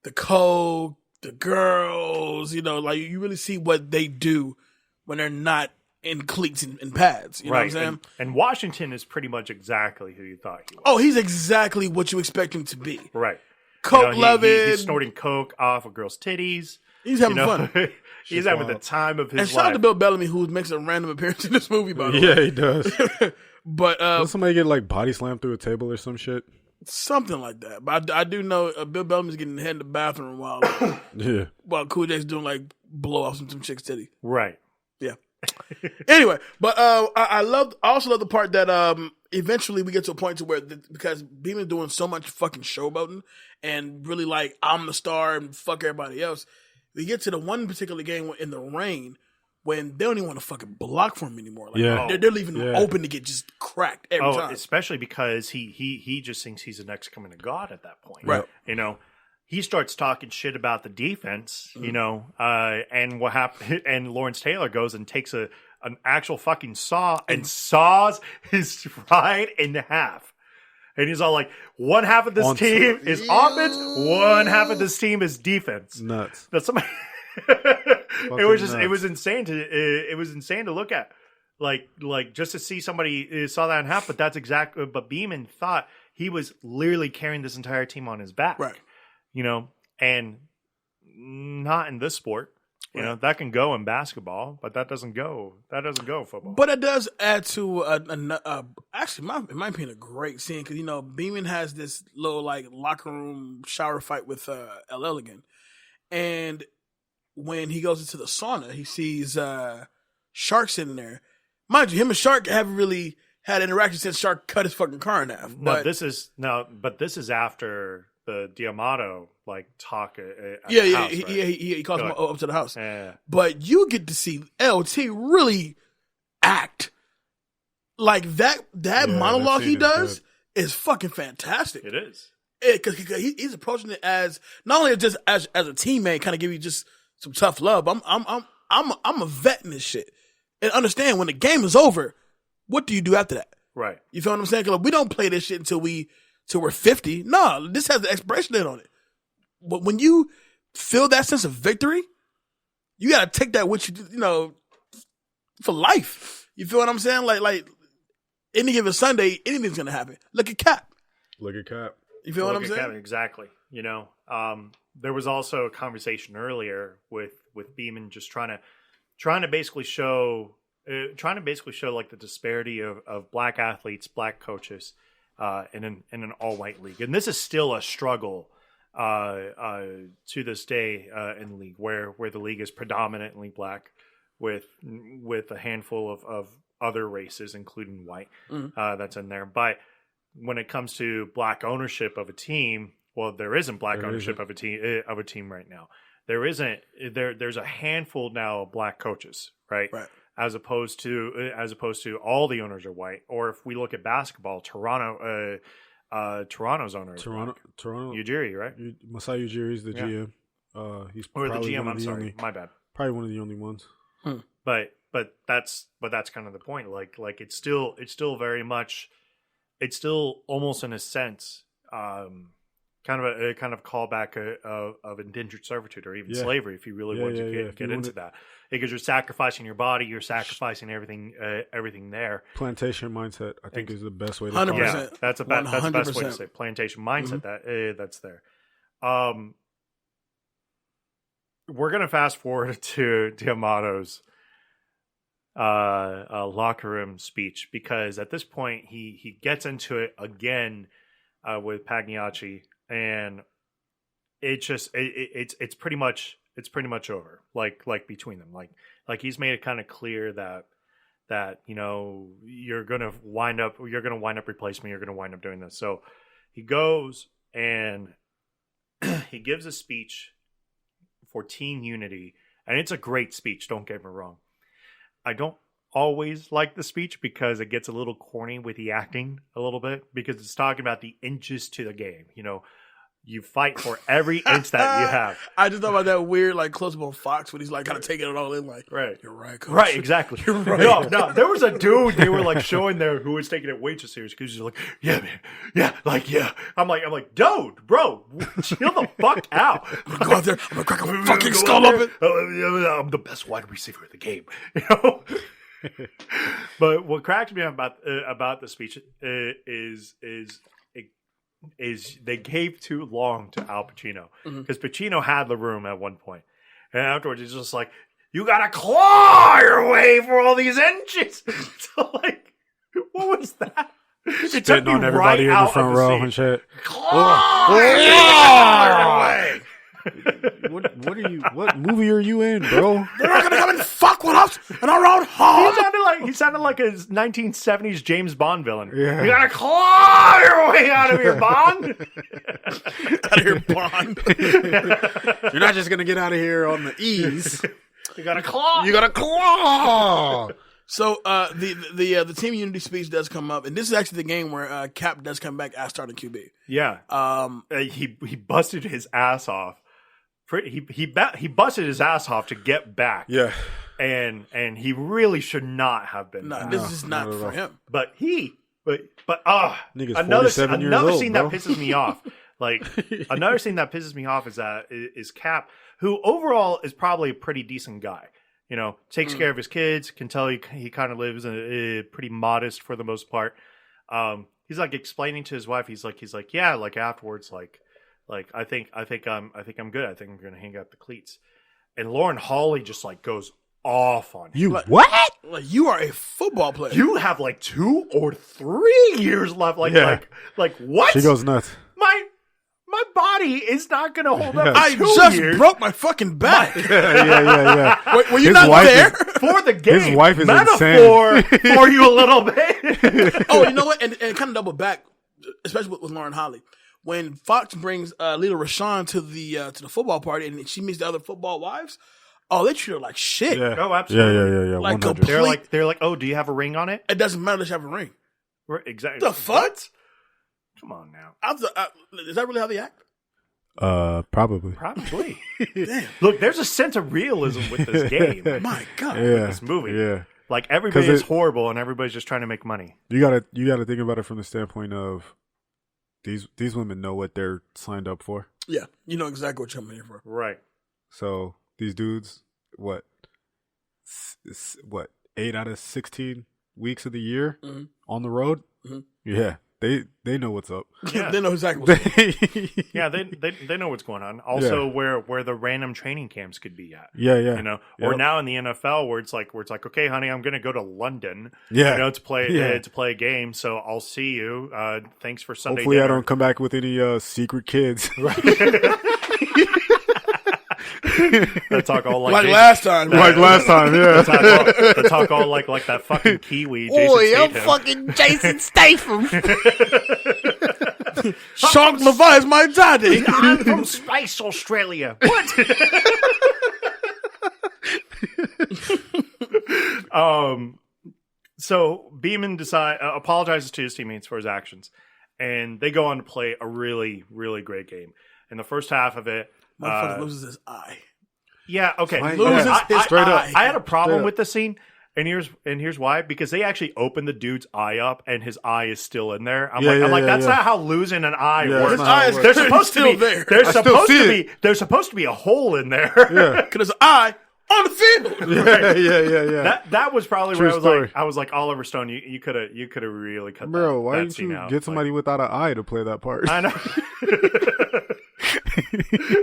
A: the code, the girls, like you really see what they do when they're not in cleats and pads. You know what I'm saying?
C: And Washington is pretty much exactly who you thought he was.
A: Oh, he's exactly what you expect him to be.
C: Right.
A: Coke loving.
C: He's snorting coke off of girls' titties.
A: He's having fun.
C: He's having the time of his life.
A: And shout out to Bill Bellamy, who makes a random appearance in this movie, by the way.
B: Yeah, he does.
A: But
B: did somebody get like body slammed through a table or some shit?
A: Something like that. But I do know Bill Bellamy's getting head in the bathroom while Cool J's doing like blow off some chick's titty.
C: Right.
A: Yeah. Anyway, but I also love the part that eventually we get to a point to where because Beamen's doing so much fucking showboating and really like I'm the star and fuck everybody else. We get to the one particular game in the rain when they don't even want to fucking block for him anymore. Like, they're leaving him open to get just cracked every time.
C: Especially because he just thinks he's the next coming to God at that point.
A: Right.
C: He starts talking shit about the defense, and what happened, and Lawrence Taylor goes and takes an actual fucking saw and saws his ride in half. And he's all like, one half of this team is offense, one half of this team is defense.
B: Nuts.
C: That's somebody. It was insane to look at, like just to see somebody saw that in half. But that's exactly. But Beamen thought he was literally carrying this entire team on his back,
A: right?
C: And not in this sport. That can go in basketball, but that doesn't go in football.
A: But it does add to actually, in my opinion, a great scene because Beamen has this little like locker room shower fight with LL again, and when he goes into the sauna, he sees Shark sitting there. Mind you, him and Shark haven't really had interaction since Shark cut his fucking car in half.
C: But this is after the Amato talk.
A: He calls him up to the house. Yeah. But you get to see LT really act like that monologue he does is fucking fantastic.
C: It is
A: because he's approaching it as not only just as a teammate, kind of give you just some tough love. I'm a vet in this shit, and understand when the game is over, what do you do after that?
C: Right.
A: You feel what I'm saying? Because we don't play this shit until we're 50. No, this has the expiration date on it. But when you feel that sense of victory, you gotta take that with you, for life. You feel what I'm saying? Like any given Sunday, anything's gonna happen. Look at Cap. You feel what I'm saying?
C: Cap, exactly. There was also a conversation earlier with Beamen just trying to basically show like the disparity of black athletes, black coaches, in an all white league, and this is still a struggle to this day in the league, where the league is predominantly black, with a handful of other races, including white, that's in there. But when it comes to black ownership of a team, well, there isn't black ownership of a team right now. There isn't. There's a handful now of black coaches, right? Right. As opposed to all the owners are white. Or if we look at basketball, Toronto's owner is
B: Toronto
C: Ujiri, right?
B: Masai Ujiri is the GM. He's
C: or the GM. I'm sorry, my bad.
B: Probably one of the only ones.
C: But that's kind of the point. Like it's still very much. It's still almost in a sense kind kind of callback of indentured servitude or even slavery, if you really want to get into that, because you're sacrificing your body, you're sacrificing everything there.
B: Plantation mindset, I think, is the best way to
A: 100%.
B: call it.
C: That's the best way to say it. Plantation mindset. That's there. We're gonna fast forward to Amato's locker room speech, because at this point he gets into it again with Pagliacci, and it's pretty much over, like between them, like he's made it kind of clear that you're gonna wind up replacing me, you're gonna wind up doing this. So he goes and he gives a speech for Team Unity, and it's a great speech, don't get me wrong. I don't always like the speech because it gets a little corny with the acting a little bit, because it's talking about the inches to the game. You fight for every inch that you have.
A: I just thought about that weird close up on Foxx when he's kind of taking it all in,
C: right.
A: You're right, coach.
C: Right, exactly. You're right. No, there was a dude they were showing there who was taking it way too serious, because he's like, yeah, man, yeah. I'm like, dude, bro, chill the fuck out.
A: I'm gonna go out there, I'm gonna crack a fucking skull open.
C: I'm the best wide receiver in the game. But what cracks me up about the speech is they gave too long to Al Pacino, because Pacino had the room at one point, and afterwards he's just like, you gotta claw your way for all these inches. So what was that? It took me
B: on everybody
C: right
B: in the
C: out
B: front
C: of
B: row
C: scene.
B: and shit.
C: Claw your way.
B: What movie are you in, bro?
A: They're not gonna come and fuck with us in our own home.
C: He sounded like a 1970s James Bond villain.
B: Yeah.
C: You gotta claw your way out of your Bond.
A: Out of your Bond.
B: You're not just gonna get out of here on the ease.
C: You gotta claw.
B: You gotta claw.
A: So the Team Unity speech does come up, and this is actually the game where Cap does come back as starting QB.
C: Yeah. He busted his ass off. He busted his ass off to get back.
B: Yeah.
C: And he really should not have been.
A: No, this is not for him.
C: But
B: Nigga's
C: another
B: 47 years
C: another
B: old,
C: scene
B: bro.
C: that pisses me off. Another scene that pisses me off is Cap, who overall is probably a pretty decent guy. Takes care of his kids. Can tell he kind of lives pretty modest for the most part. He's explaining to his wife. He's like, yeah, afterwards, I think I'm good. I think I'm gonna hang out the cleats. And Lauren Hawley just goes off on him.
B: You what?
A: You are a football player.
C: You have 2 or 3 years left. What?
B: She goes nuts.
C: My body is not going to hold up.
A: I
C: for 2
A: just
C: years.
A: broke my fucking back.
B: Yeah.
A: Wait, were you
B: His
A: not
B: wife
A: there?
C: For the game.
B: His wife is
C: metaphor for you a little bit.
A: Oh, you know what? And kind of double back, especially with Lauren Hawley. When Foxx brings Lila Rashawn to the football party and she meets the other football wives, they treat her like shit.
B: Yeah.
C: Oh, absolutely.
B: Yeah.
A: Like
B: 100.
C: They're like, oh, do you have a ring on it?
A: It doesn't matter that you have a ring.
C: Exactly.
A: The fuck?
C: Come on now.
A: Is that really how they act?
B: Probably.
A: Damn.
C: Look, there's a sense of realism with this game.
A: My God.
B: Yeah.
C: With this movie.
B: Yeah.
C: Everybody is horrible and everybody's just trying to make money.
B: You gotta think about it from the standpoint of these women know what they're signed up for.
A: Yeah, you know exactly what you're coming here for.
C: Right.
B: So these dudes, what 8 out of 16 weeks of the year on the road? Mm-hmm. Yeah, they know what's up.
C: Yeah.
A: They know exactly what's up.
C: Yeah, they know what's going on. Also, where the random training camps could be at.
B: Yeah.
C: Or now in the NFL where it's like, okay, honey, I'm going to go to London.
B: Yeah.
C: To play a game. So I'll see you. Thanks for Sunday.
B: Hopefully,
C: dinner.
B: I don't come back with any secret kids.
C: They talk all
A: like last time.
B: Like last time, yeah.
C: They talk all like that fucking Kiwi. Jason
A: I'm
C: Statham.
A: fucking Jason Statham. Shark Levi is my daddy.
C: I'm from Spice, Australia. What? So Beamen apologizes to his teammates for his actions, and they go on to play a really, really great game. In the first half of it,
A: Motherfucker loses his eye.
C: yeah, okay.
A: Loses his
B: straight up.
A: eye.
C: I had a problem with the scene. And here's why, because they actually opened the dude's eye up and his eye is still in there. I'm like, that's not how losing an eye works.
A: His eye is
C: There's supposed to be
A: there.
C: There's supposed to be a hole in there.
B: Yeah.
A: Because there's an eye on the field.
B: Yeah.
C: That was probably
B: True
C: where
B: story.
C: I was like Oliver Stone, you could have really cut
B: Bro, why
C: that
B: didn't
C: scene
B: you
C: out.
B: get somebody without an eye to play that part?
C: I know.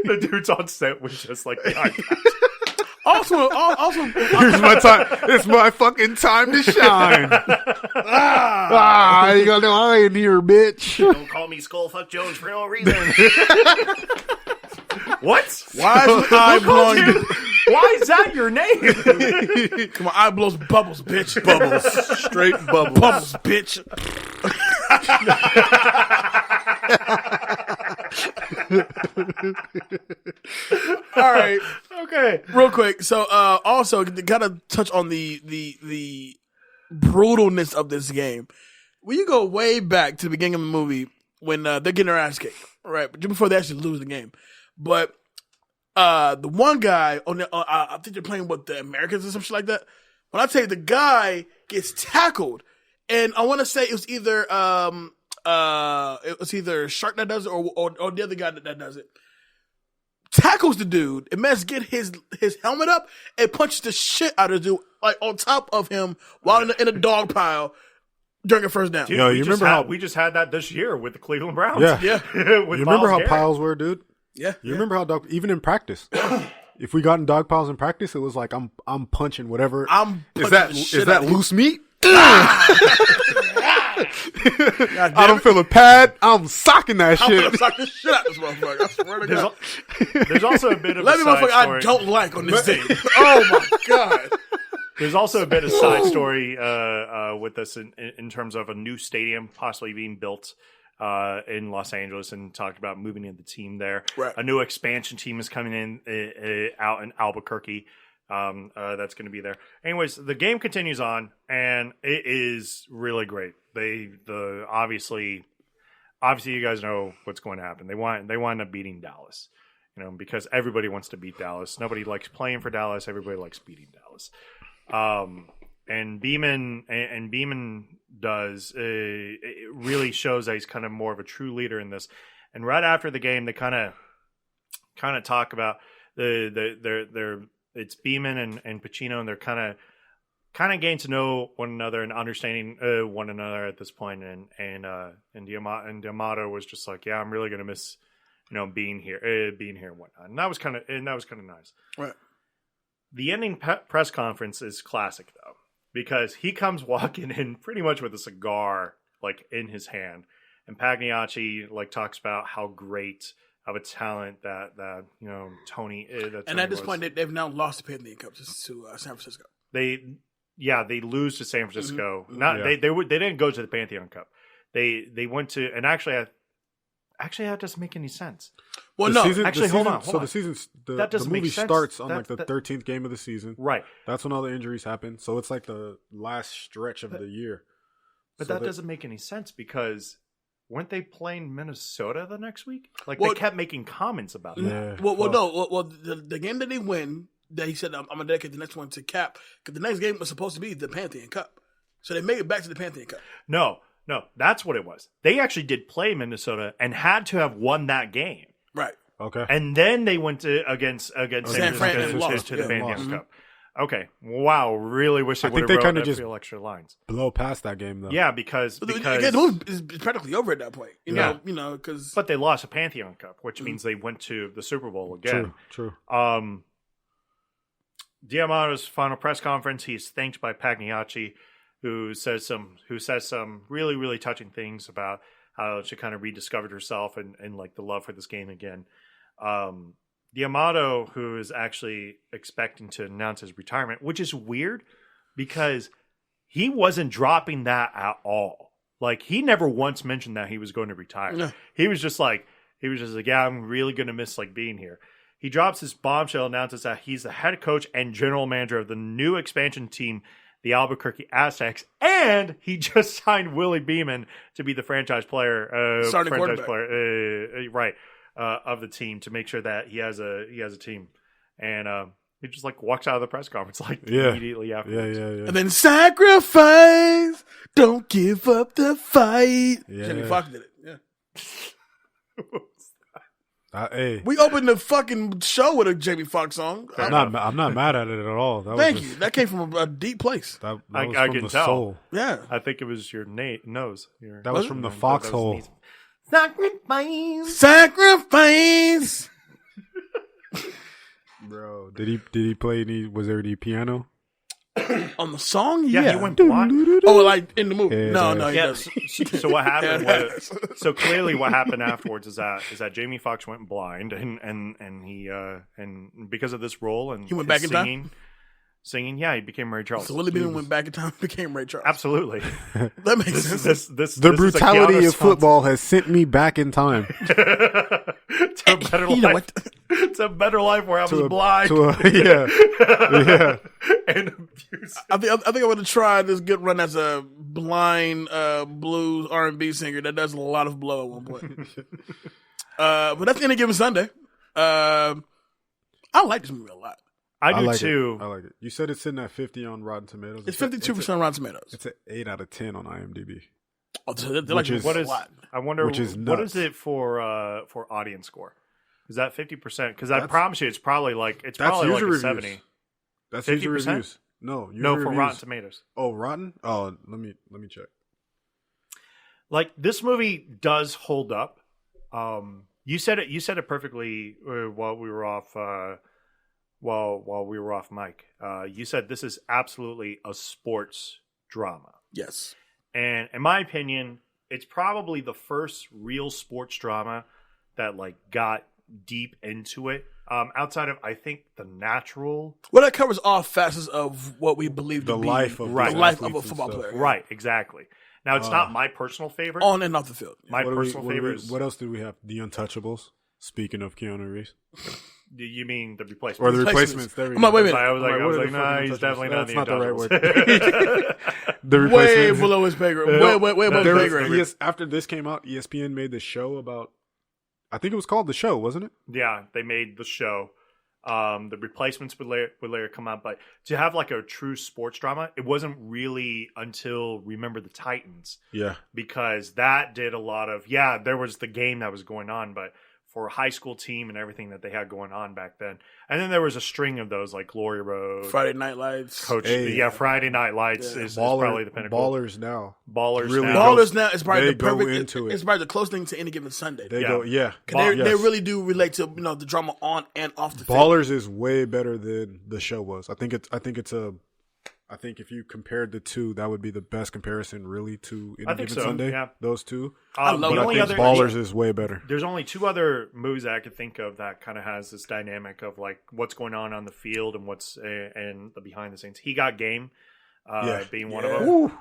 C: The dude's on set with just like the eye patch.
A: Also,
B: Here's my time. It's my fucking time to shine. You got no eye in here, bitch.
C: Don't call me Skullfuck Jones for no reason. What?
A: why is my eye blowing?
C: Why is that your name?
A: My eye blows bubbles, bitch.
B: Bubbles. Straight bubbles.
A: Bubbles, bitch. All right.
C: Okay.
A: Real quick. So, also, to kind of touch on the brutalness of this game. When you go way back to the beginning of the movie, when they're getting their ass kicked, right? But just before they actually lose the game. But the one guy, I think they're playing with the Americans or some shit like that. When I tell you the guy gets tackled, and I want to say it was either Shark that does it or the other guy that does it. Tackles the dude and man's get his helmet up and punches the shit out of the dude like on top of him while in a dog pile during a first down.
C: Dude,
B: Yo, you remember how
C: we just had that this year with the Cleveland Browns?
B: Yeah.
C: You
B: remember how piles were, dude?
A: Yeah.
B: You remember how even in practice, if we got in dog piles in practice, it was like I'm punching whatever. Is that loose meat? I don't feel a pad. I'm socking that shit.
A: I'm sock the shit out of this motherfucker. I swear to God.
C: There's also a bit of
A: Let
C: a
A: me
C: side
A: motherfucker
C: story.
A: I don't like on this team. Oh my God.
C: There's also a bit of side story with this in terms of a new stadium possibly being built in Los Angeles, and talked about moving in the team there.
A: Right.
C: A new expansion team is coming in out in Albuquerque. That's going to be there. Anyways, the game continues on, and it is really great. Obviously you guys know what's going to happen. They wind up beating Dallas, because everybody wants to beat Dallas. Nobody likes playing for Dallas. Everybody likes beating Dallas. And Beamen does it really shows that he's kind of more of a true leader in this. And right after the game, they kind of talk about it's Beamen and Pacino, and they're kind of getting to know one another and understanding one another at this point. And Amato was just like, yeah, I'm really gonna miss being here and whatnot. And that was kind of nice.
A: Right.
C: The ending press conference is classic though, because he comes walking in pretty much with a cigar like in his hand, and Pagliacci like talks about how great of a talent that Tony is.
A: And at this point, they've now lost the Pantheon Cup to San Francisco.
C: They lose to San Francisco.
A: Mm-hmm.
C: Not they didn't go to the Pantheon Cup. They went to, and actually that doesn't make any sense.
A: Well,
C: hold on.
B: So the season's
C: That doesn't
B: the movie
C: make sense.
B: starts on like the 13th game of the season.
C: Right.
B: That's when all the injuries happen. So it's like the last stretch of the year.
C: But that doesn't make any sense, because weren't they playing Minnesota the next week? Like,
A: well,
C: they kept making comments about that.
B: Yeah.
A: The game that they win, that he said, I'm going to dedicate the next one to Cap, because the next game was supposed to be the Pantheon Cup. So they made it back to the Pantheon Cup.
C: No, that's what it was. They actually did play Minnesota and had to have won that game.
A: Right.
B: Okay.
C: And then they went to against
A: San Fran and lost.
C: to the Pantheon
B: lost.
C: Cup. Okay. Wow. Really wish they
B: I
C: would
B: think
C: have
B: they
C: wrote
B: kinda
C: a
B: just
C: few extra lines.
B: Blow past that game though.
C: Yeah, because
A: Again, the movie is practically over at that point. You know, because
C: but they lost a Pantheon Cup, which means they went to the Super Bowl again.
B: True.
C: D'Amato's final press conference, he's thanked by Pagliacci, who says some really, really touching things about how she kind of rediscovered herself and like the love for this game again. D'Amato, who is actually expecting to announce his retirement, which is weird because he wasn't dropping that at all. Like, he never once mentioned that he was going to retire.
A: No.
C: He was just like, yeah, I'm really going to miss like being here. He drops his bombshell, announces that he's the head coach and general manager of the new expansion team, the Albuquerque Aztecs, and he just signed Willie Beamen to be the franchise player,
A: starting quarterback,
C: right, of the team, to make sure that he has a team. And He just like walks out of the press conference like
B: Yeah.
C: immediately afterwards.
B: Yeah.
A: And then sacrifice, don't give up the fight.
B: Yeah.
A: Jamie Foxx did it. Yeah.
B: Hey,
A: We opened the fucking show with a Jamie Foxx song.
B: I'm not mad at it at all.
A: Thank you. That came from a deep place.
B: That
C: I
B: was from
C: can
B: the
C: tell.
B: soul.
A: Yeah.
C: I think it was your nose.
B: That was from the foxhole.
C: Sacrifice.
A: Sacrifice.
B: Bro, did he play any? Was there any piano?
A: On the song?
C: Yeah,
A: Yeah.
C: he went blind.
A: Oh, like in the movie?
B: Yeah,
A: No, he
C: Yeah.
A: doesn't.
C: So what happened
A: Yeah.
C: was, so clearly what happened afterwards is that Jamie Foxx went blind and he and because of this role and
A: He went
C: his
A: back in time?
C: singing, yeah, he became Ray Charles.
A: So Willie Beamen went back in time and became Ray Charles.
C: Absolutely.
A: That makes sense.
B: The brutality of football has sent me back in time
C: to a better
A: You know
C: life.
A: what?
C: It's a better life where I was blind.
B: yeah.
C: And abused.
A: I think I'm going to try this good run as a blind blues R&B singer that does a lot of blow at one point. But that's Any Given Sunday. I like this movie a lot.
C: I do
B: like
C: too.
B: I like it. You said it's sitting at 50 on Rotten Tomatoes.
A: It's 52% Rotten Tomatoes.
B: It's an 8 out of 10 on IMDb.
A: Oh, so they're like
B: Which is-
C: What
A: a
C: is?
A: lot.
C: I wonder.
B: Which is
C: what
B: nuts.
C: is it for audience score? Is that 50%? Because I promise you, it's probably like
B: That's
C: a
B: user
C: 70.
B: reviews. That's user
C: 50%?
B: reviews. No, user
C: No, for
B: reviews.
C: Rotten Tomatoes.
B: Oh, Rotten? Oh, let me check.
C: Like this movie does hold up. You said it. You said it perfectly while we were off. While we were off mic, you said this is absolutely a sports drama.
A: Yes.
C: And in my opinion, it's probably the first real sports drama that like got deep into it. Outside of, I think, The Natural.
A: Well, that covers all facets of what we believe to
B: The
A: be
B: life of
A: the
C: Right.
A: life of
B: athletes
A: a
B: and
A: football
B: stuff.
A: player.
C: Right, exactly. Now, it's not my personal favorite.
A: On and off the field.
C: My personal favorite is...
B: What else did we have? The Untouchables. Speaking of Keanu Reeves.
C: Do you mean The Replacement?
B: Or the
A: Replacements.
B: replacements. There we
A: I'm like,
B: go.
A: wait a minute.
C: I was like,
B: I'm what are the
C: nah,
B: fucking
C: he's
B: Untouchables?
C: definitely not
B: That's
C: the
B: not the right
C: Untouchables.
B: word. The
A: Way
B: replacements.
A: below his pay grade. Way above
B: There
A: his pay
B: was-
A: grade.
B: after this came out, ESPN made the show about. I think it was called The Show, wasn't it?
C: Yeah, they made the show. The Replacements would later come out, but to have like a true sports drama, it wasn't really until Remember the Titans,
B: Yeah.
C: because that did a lot of there was the game that was going on, but for a high school team and everything that they had going on back then, and then there was a string of those like Glory Road,
A: Friday Night Lights.
C: Coach,
B: Hey.
C: Friday Night Lights is probably the pinnacle.
B: Ballers now.
C: Ballers
B: really
C: now.
A: Ballers now is probably
B: They
A: the
B: go
A: perfect.
B: into it.
A: It's probably the closest thing to Any Given Sunday.
B: They
C: Yeah.
B: go, yeah.
A: 'Cause they
B: Yes.
A: really do relate to the drama on and off the field.
B: Ballers is way better than The Show was. I think if you compared the two, that would be the best comparison, really, to Any
C: I think
B: Given
C: so,
B: Sunday.
C: yeah.
B: Those two.
A: I love
C: the
B: But I
C: only
B: think
C: other
B: Ballers is way better.
C: There's only two other movies that I could think of that kind of has this dynamic of like what's going on the field and what's and the behind the scenes. He Got Game, being one of them.
B: Ooh.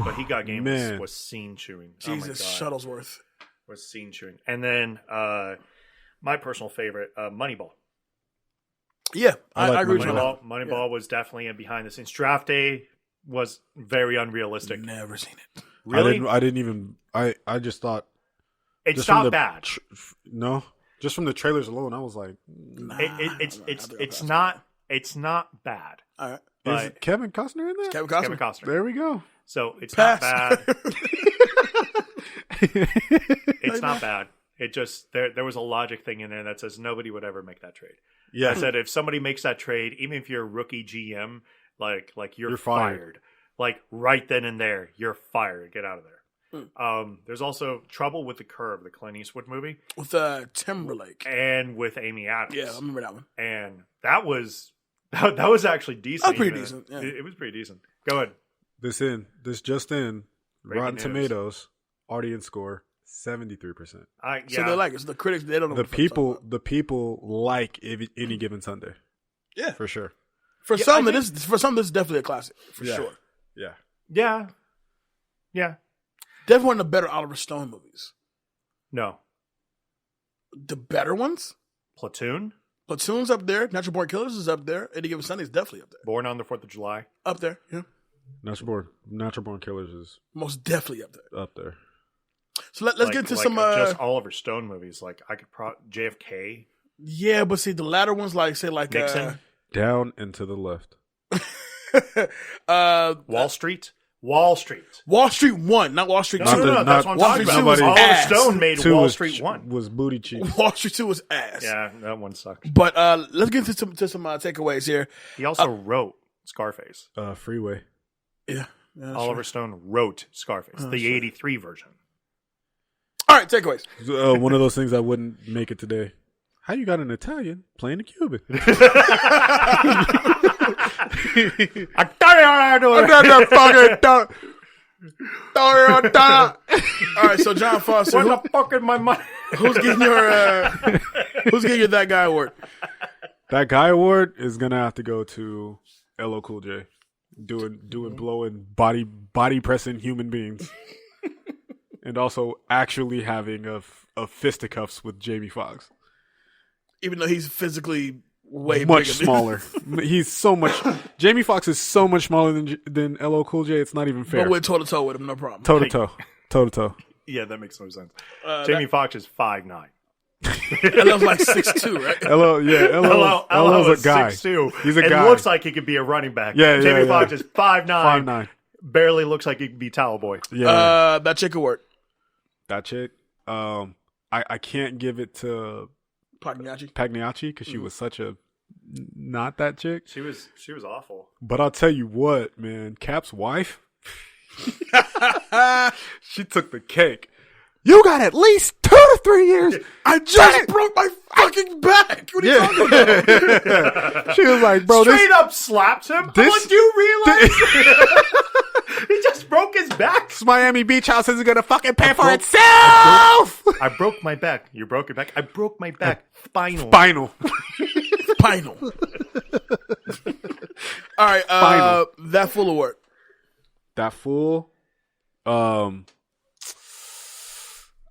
C: But he Got Game
B: Man.
C: was scene chewing.
A: Jesus,
C: oh my God.
A: Shuttlesworth.
C: Was scene chewing. And then my personal favorite, Moneyball.
A: Yeah,
B: I like
A: I agree with you on that.
C: Moneyball was definitely a behind the scenes. Draft Day was very unrealistic.
A: Never seen it.
C: Really,
B: I didn't even. I just thought.
C: it's
B: just from
C: not
B: the
C: bad.
B: No, just from the trailers alone, I was like,
C: It's not bad.
A: All right.
B: is
C: But
B: Kevin Costner in that?
A: Kevin Costner.
C: Kevin Costner.
B: There we go.
C: So it's
A: Pass.
C: not bad. It's not bad. It just there was a logic thing in there that says nobody would ever make that trade.
B: Yeah.
C: I said if somebody makes that trade, even if you're a rookie GM, like you're
B: fired.
C: Like right then and there, you're fired. Get out of there. There's also Trouble with the Curve, the Clint Eastwood movie,
A: With Timberlake.
C: and with Amy Adams.
A: Yeah, I remember that one.
C: And that was actually decent.
A: That was pretty
C: even.
A: decent, yeah.
C: It was pretty decent. Go ahead.
B: This just in.
C: Breaking
B: Rotten
C: news.
B: Tomatoes audience score 73%.
A: So they like it. So the critics, they don't know
B: The
A: what the fuck they're talking
B: the people like Any Given Sunday.
A: Yeah.
B: For sure.
A: about. For some, this is definitely a classic. For
B: Yeah.
A: sure.
B: Yeah.
C: Yeah.
A: Definitely one of the better Oliver Stone movies.
C: No.
A: The better ones?
C: Platoon.
A: Platoon's up there. Natural Born Killers is up there. Any Given Sunday is definitely up there.
C: Born on the 4th of July.
A: Up there, yeah.
B: Natural Born Killers is
A: Most definitely up there.
B: up there.
A: So let's get into some.
C: just Oliver Stone movies. Like I could JFK.
A: Yeah, but see, the latter ones say
C: Nixon,
B: Down and to the left.
C: Wall Street. Wall Street
A: 1, not Wall Street 2.
C: No, that's what I'm talking about.
A: was
C: Oliver
A: ass.
C: Stone made
B: 2
C: Wall
B: was,
C: Street 1.
B: Was booty cheek.
A: Wall Street 2 was ass.
C: Yeah, that one sucks.
A: But let's get to some takeaways here.
C: He also wrote Scarface.
B: Freeway.
A: Yeah.
C: Oliver Stone wrote Scarface, the 83 version.
A: All right, takeaways.
B: One of those things I wouldn't make it today. How you got an Italian playing a Cuban?
A: All right, so Jon Foster,
C: What the fuck in my mind?
A: who's getting your that guy award?
B: That guy award is gonna have to go to LLCoolJ, doing blowing body pressing human beings, and also actually having a fisticuffs with Jamie Foxx.
A: Even though he's physically way
B: much
A: bigger
B: smaller. He's so much. Jamie Foxx is so much smaller than LLCoolJ. It's not even fair.
A: But we're toe to toe with him, no problem.
B: Toe to toe.
C: Yeah, that makes no sense. Jamie Foxx is 5'9".
A: LL's like 6'2", right?
B: LL's a guy.
C: 6'2".
B: He's a
C: It
B: guy.
C: looks like he could be a running back.
B: Yeah,
C: Jamie Foxx is 5'9".
B: 5'9".
C: Barely looks like he could be Towel Boy.
B: Yeah.
A: That chick award.
B: That chick. I can't give it to Pagliacci because she was such a not that chick.
C: She was awful.
B: But I'll tell you what, man, Cap's wife, she took the cake. You got at least 2 to 3 years.
A: I just broke my fucking back. What are you talking about?
B: She was like, bro,
C: Straight up slaps him. I'm like, do you realize he just broke his back?
B: This Miami Beach house isn't gonna fucking pay for itself.
C: I broke my back. You broke your back. I broke my back. Spinal.
A: Spinal. All right.
B: Spinal.
A: That full award.
B: That fool.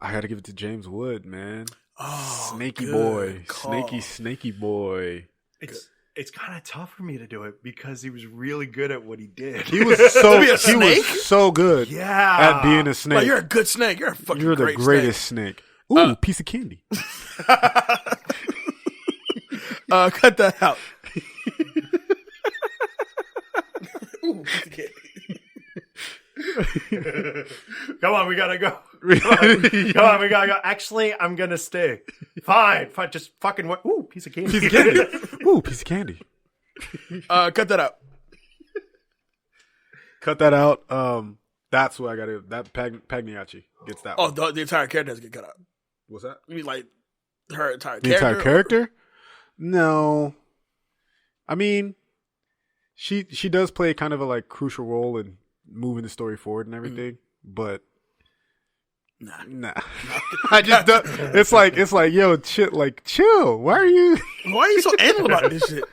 B: I got to give it to James Wood, man.
A: Oh,
B: snaky
A: good
B: boy,
A: call.
B: snaky boy.
C: It's kind of tough for me to do it because he was really good at what he did.
B: He was so
A: be a snake?
B: good.
C: Yeah,
B: at being a snake.
A: Like, you're a good snake. You're a fucking
B: You're the
A: great
B: greatest snake. Ooh, piece of candy.
A: Cut that out. Ooh, piece of candy.
C: Come on, we gotta go. Come on, we gotta go. Actually, I'm gonna stay. Fine. Just fucking. Ooh, piece of candy.
B: Ooh, piece of candy.
A: Cut that out.
B: Cut that out. That's what I got to. That Pagliacci gets that.
A: Oh,
B: one.
A: the entire character has to get cut out.
B: What's that?
A: You mean like her entire
B: The
A: character?
B: entire character? No. I mean, she does play kind of a like crucial role in moving the story forward and everything, but nah. I just don't, it's like yo, chill. Why are you
A: so anal about this shit?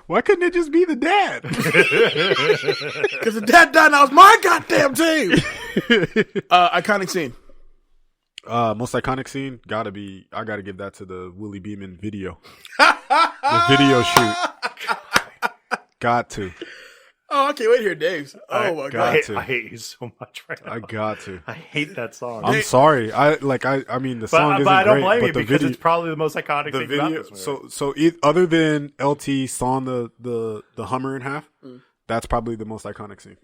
B: Why couldn't it just be the dad?
A: Because the dad died. Now it's my goddamn team. Iconic scene.
B: Most iconic scene I gotta give that to the Willie Beamen video. The video shoot. Got to.
A: Oh, I can't wait to hear Dave's. Oh my god,
C: I hate you so much right now.
B: I got to.
C: I hate that song.
B: I'm sorry. I mean the song isn't
C: but I don't
B: great,
C: blame
B: but
C: you
B: the
C: because
B: video,
C: it's probably the most iconic
B: the
C: thing
B: video.
C: about this movie.
B: Other than LT sawing the Hummer in half, that's probably the most iconic scene.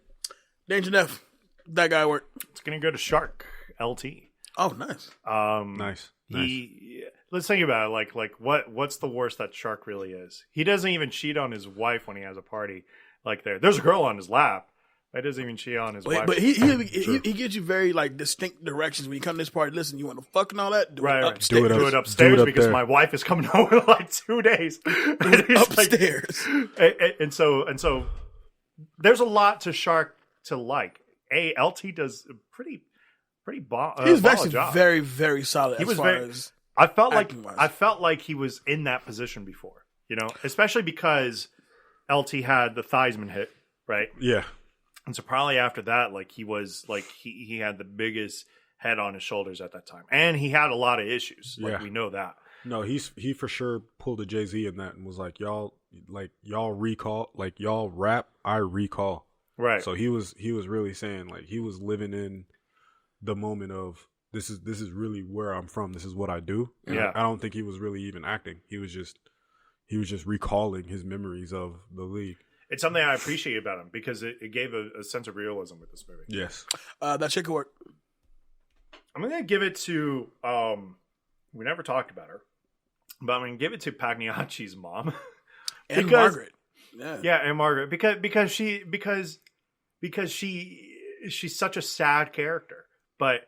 A: Danger Neff, that guy worked.
C: It's gonna go to Shark LT.
A: Oh, nice.
B: Nice.
C: Let's think about it. Like what's the worst that Shark really is? He doesn't even cheat on his wife when he has a party. Like there's a girl on his lap. He doesn't even cheat on his wife.
A: But he gives you very like distinct directions when you come to this party. Listen, you want to fuck and all that? Do it upstairs.
C: Do it upstairs
B: up
C: because
B: there.
C: my wife is coming home in like 2 days.
A: Upstairs.
C: And so there's a lot to Shark to like. LT does a pretty
A: He was actually
C: job.
A: very, very solid.
C: He
A: as
C: was
A: far
C: very.
A: as
C: I felt
A: acting-wise.
C: like he was in that position before. You know, especially because LT had the Theismann hit, right?
B: Yeah.
C: And so probably after that, like he was like he had the biggest head on his shoulders at that time, and he had a lot of issues. Like we know that.
B: No, he for sure pulled a Jay-Z in that and was like y'all recall, like y'all rap, I recall.
C: Right.
B: So he was really saying like he was living in the moment of this is really where I'm from. This is what I do. And
C: Yeah.
B: I don't think he was really even acting. He was just recalling his memories of the league.
C: It's something I appreciate about him because it gave a sense of realism with this movie.
B: Yes.
A: That shit could work.
C: I'm going to give it to, we never talked about her, but I'm going to give it to Pagliacci's mom.
A: And Margaret.
C: Yeah, and Margaret. Because she's such a sad character. But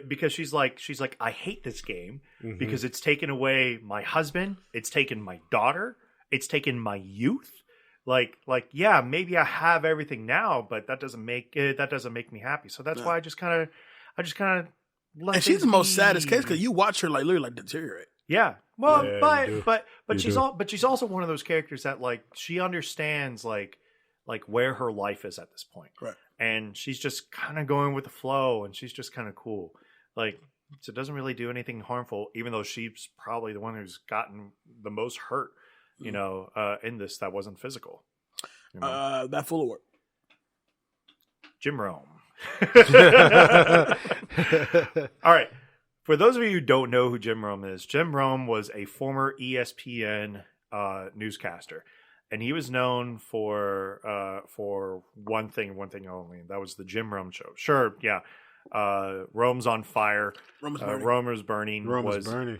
C: because she's like, I hate this game because it's taken away my husband, it's taken my daughter, it's taken my youth. Like, yeah, maybe I have everything now, but that doesn't make me happy. So that's why I just kind of let.
A: And she's the most saddest case because you watch her like literally like deteriorate.
C: Yeah. Well,
B: Yeah,
C: but she's also one of those characters that like she understands like where her life is at this point.
A: Right.
C: And she's just kind of going with the flow and she's just kind of cool. Like, so it doesn't really do anything harmful, even though she's probably the one who's gotten the most hurt, you know, in this that wasn't physical. You know?
A: That full of work.
C: Jim Rome. All right. For those of you who don't know who Jim Rome is, Jim Rome was a former ESPN newscaster. And he was known for one thing only, and that was the Jim Rome Show. Sure, yeah. Rome's on fire. Rome is burning.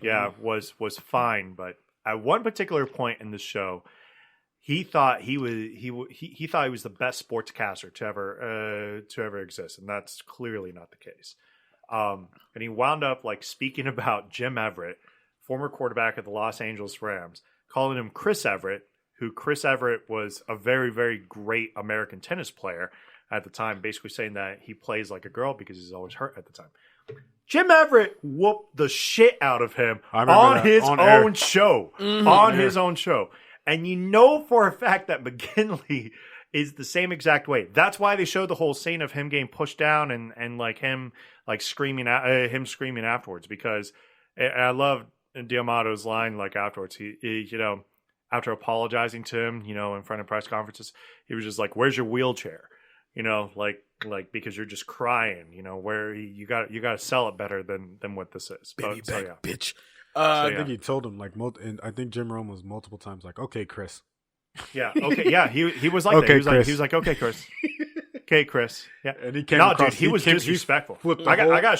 C: Yeah, was fine. But at one particular point in the show, he thought he thought he was the best sportscaster to ever exist, and that's clearly not the case. And he wound up like speaking about Jim Everett, former quarterback of the Los Angeles Rams, calling him Chris Everett. Who Chris Everett was a very, very great American tennis player at the time, basically saying that he plays like a girl because he's always hurt at the time. Jim Everett whooped the shit out of him on his own show. On his own show. And you know for a fact that McGinley is the same exact way. That's why they showed the whole scene of him getting pushed down and like him like screaming afterwards, because I love D'Amato's line like afterwards. He you know, after apologizing to him, you know, in front of press conferences, he was just like, "Where's your wheelchair?" You know, like because you're just crying. You know, where you got to sell it better than what this is.
A: Baby back, bitch.
B: I think he told him like, and I think Jim Rome was multiple times like, "Okay, Chris."
C: Yeah. Okay. Yeah. He was like
B: okay,
C: that. He was
B: Chris.
C: like, "Okay, Chris." Okay, Chris. Yeah.
B: And he came
C: no,
B: across,
C: dude, he was disrespectful. I gotta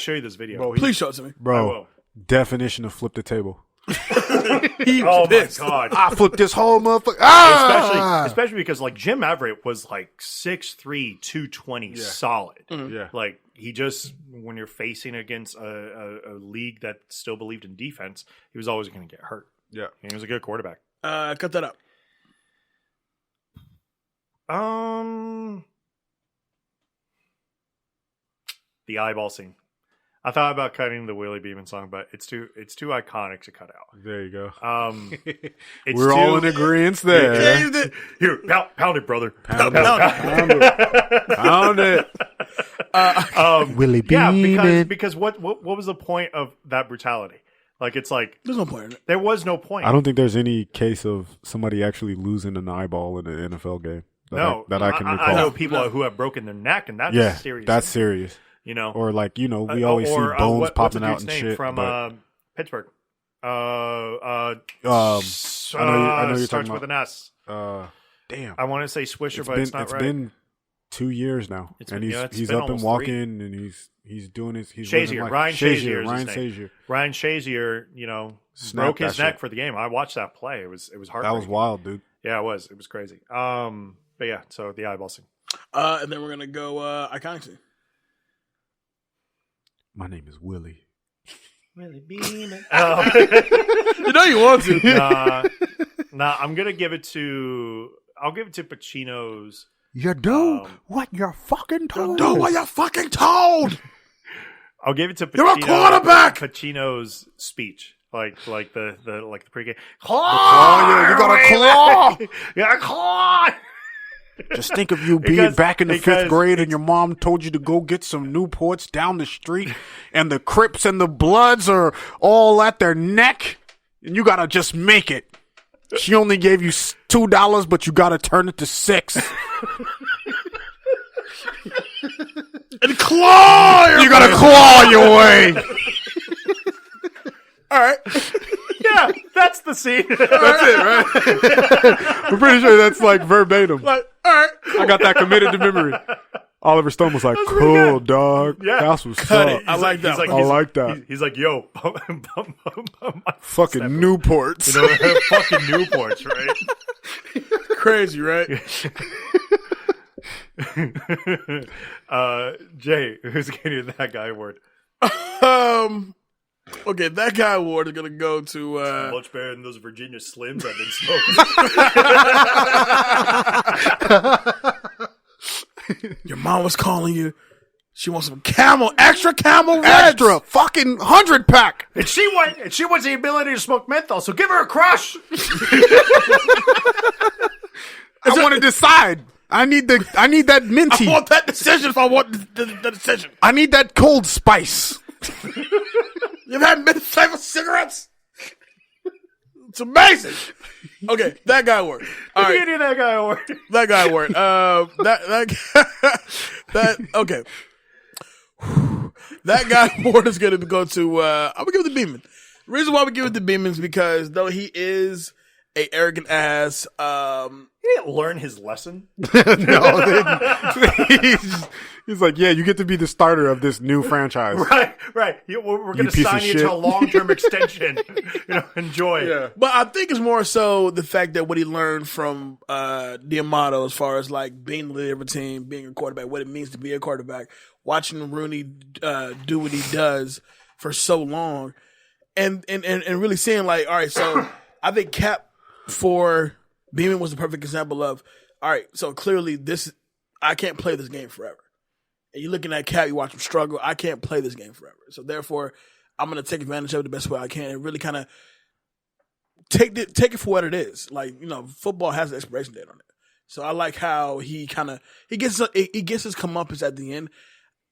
C: show you this video.
B: Bro,
A: Please show it to me,
B: bro. Definition of flip the table.
C: Oh my god!
B: I flipped this whole motherfucker.
C: Especially because like Jim Everett was like 6'3", 220 solid.
B: Yeah.
C: Like he just, when you're facing against a league that still believed in defense, he was always going to get hurt.
B: Yeah.
C: And he was a good quarterback.
A: Cut that up.
C: The eyeball scene. I thought about cutting the Willie Beamen song, but it's too iconic to cut out.
B: There you go.
C: We're
B: all in agreement there.
C: Here, pound it, brother.
B: Pound it. Willie Beamen.
C: Yeah, because what was the point of that brutality? Like, it's like
A: There's no point in it.
C: There was no point.
B: I don't think there's any case of somebody actually losing an eyeball in an NFL game that I can recall.
C: I know people who have broken their neck, and that's serious.
B: That's serious.
C: You know,
B: or like, you know, we always see bones popping out and shit
C: from Pittsburgh.
B: I know you're
C: starts
B: talking
C: with
B: about
C: an S.
B: Damn,
C: I want to say Swisher, but it's not right.
B: It's been 2 years now, and he's up and walking, and he's doing his. He's
C: Shazier, Ryan Shazier,
B: Ryan Shazier.
C: Ryan Shazier, you know, broke his neck for the game. I watched that play. It was heartbreaking.
B: That was wild, dude.
C: Yeah, it was. It was crazy. But yeah, so the eyeball scene.
A: And then we're gonna go iconic scene.
B: My name is Willie.
C: Willie Beamen.
A: You know you want to.
C: Nah, I'm gonna give it to. I'll give it to Pacino's.
B: You do what you're fucking told.
A: Do what you're fucking told.
C: I'll give it to Pacino.
A: You're a quarterback.
C: Pacino's speech, like the pregame.
B: Claw, you got a claw.
C: You got a claw.
B: Just think of you being back in the 5th grade and your mom told you to go get some Newports down the street and the Crips and the Bloods are all at their neck and you got to just make it. She only gave you $2, but you got to turn it to $6.
A: And claw your
B: You gotta claw your way.
A: All right.
C: Yeah, that's the scene.
B: That's it, right? I'm pretty sure that's like verbatim.
A: Like, all right.
B: I got that committed to memory. Oliver Stone was like, "Cool, dog.
C: Yeah.
B: That's what's
A: Cut
B: up.
A: it. I like that.
B: I like that.
C: He's like, yo,
B: Fucking Newports."
C: you know, fucking Newports, right?
A: Crazy, right?
C: Jay, who's getting that guy award?
A: Okay, that guy award is gonna go to
C: Much better than those Virginia Slims I've been smoking.
A: your mom was calling you. She wants some extra camel reds.
B: Extra fucking 100-pack.
C: and she wants the ability to smoke menthol, so give her a crush.
B: I want to decide. I need that minty.
A: I want that decision if I want the decision.
B: I need that cold spice.
A: You've had mid-flavor cigarettes? It's amazing. Okay, that guy award. All right,
C: Give that guy award.
A: that guy award. Okay. That guy award is going to go to. I'm gonna give it to Beamen. The reason why we give it to Beamen is because though he is a arrogant ass,
C: He didn't learn his lesson.
B: He's like, yeah, you get to be the starter of this new franchise.
C: Right. We're going to
B: piece of
C: sign you
B: shit.
C: to a long-term extension. Enjoy.
B: Yeah.
A: but I think it's more so the fact that what he learned from the Amato as far as like being the leader of a team, being a quarterback, what it means to be a quarterback, watching Rooney do what he does for so long, and really seeing like, all right, so I think Cap for Beamen was the perfect example of, all right, so clearly I can't play this game forever. And you're looking at Cap, you watch him struggle. I can't play this game forever. So therefore, I'm going to take advantage of it the best way I can and really kind of take it for what it is. Like, football has an expiration date on it. So I like how he gets his comeuppance at the end.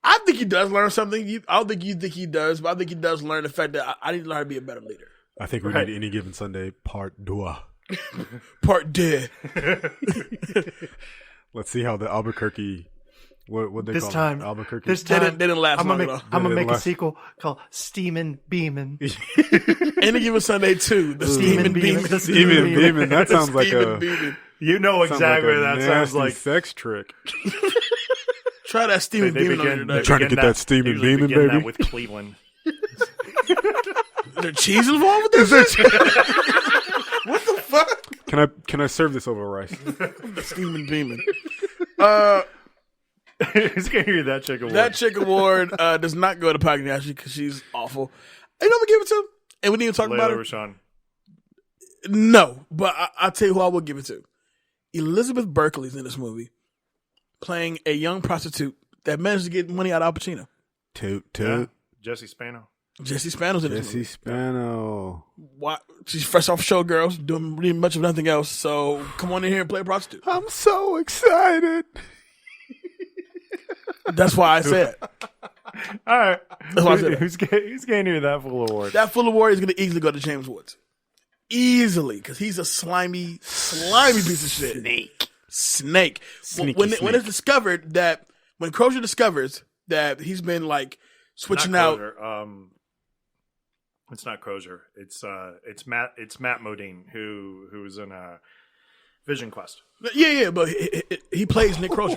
A: I think he does learn something. I don't think you think he does, but I think he does learn the fact that I need to learn how to be a better leader.
B: I think we need Any Given Sunday Part 2.
A: Part D.
B: Let's see how the Albuquerque. What they
C: This
B: call
C: time,
B: it? Albuquerque.
C: this
A: They
C: time,
A: didn't last long at all.
C: I'm gonna
B: They
C: make
B: didn't
C: a
B: last.
C: sequel called Steamin' Beamin'.
A: Any Given Sunday 2. The Steamin' Beamen.
C: The
B: Steamin' Beamen. That sounds like
A: Steamin'
B: a
A: Beamen.
C: You know exactly what that sounds
B: nasty
C: like.
B: sex trick.
A: Try that Steamin' Beamen on your night.
B: Trying to get that steaming
C: usually
B: beaming,
C: begin
B: baby.
C: That with Cleveland.
A: Is there cheese involved with this? What the fuck?
B: Can I serve this over rice?
A: The Steamin' Beamen.
C: Who's gonna hear that chick award?
A: That chick award does not go to Pagliacci because she's awful. You know what I'm gonna give it to? And we didn't even talk about
C: Layla
A: it.
C: Rashawn.
A: No, but I'll tell you who I will give it to. Elizabeth Berkley's in this movie, playing a young prostitute that managed to get money out of Al Pacino.
B: Toot.
C: Yeah. Jesse Spano.
A: Jesse Spano's in this
B: Jesse
A: movie.
B: Spano.
A: She's fresh off Showgirls, doing really much of nothing else. So come on in here and play a prostitute.
B: I'm so excited.
A: That's why I said it.
C: All right.
A: That's why I said it.
C: Who's gonna hear that full award?
A: That full award is going to easily go to James Woods. Easily, because he's a slimy piece of shit. Snake. When it's discovered that, when Crozier discovers that he's been like switching
C: Not
A: out.
C: Crozier. It's not Crozier. It's Matt Modine who was in Vision Quest.
A: Yeah, but he plays Nick Crozier.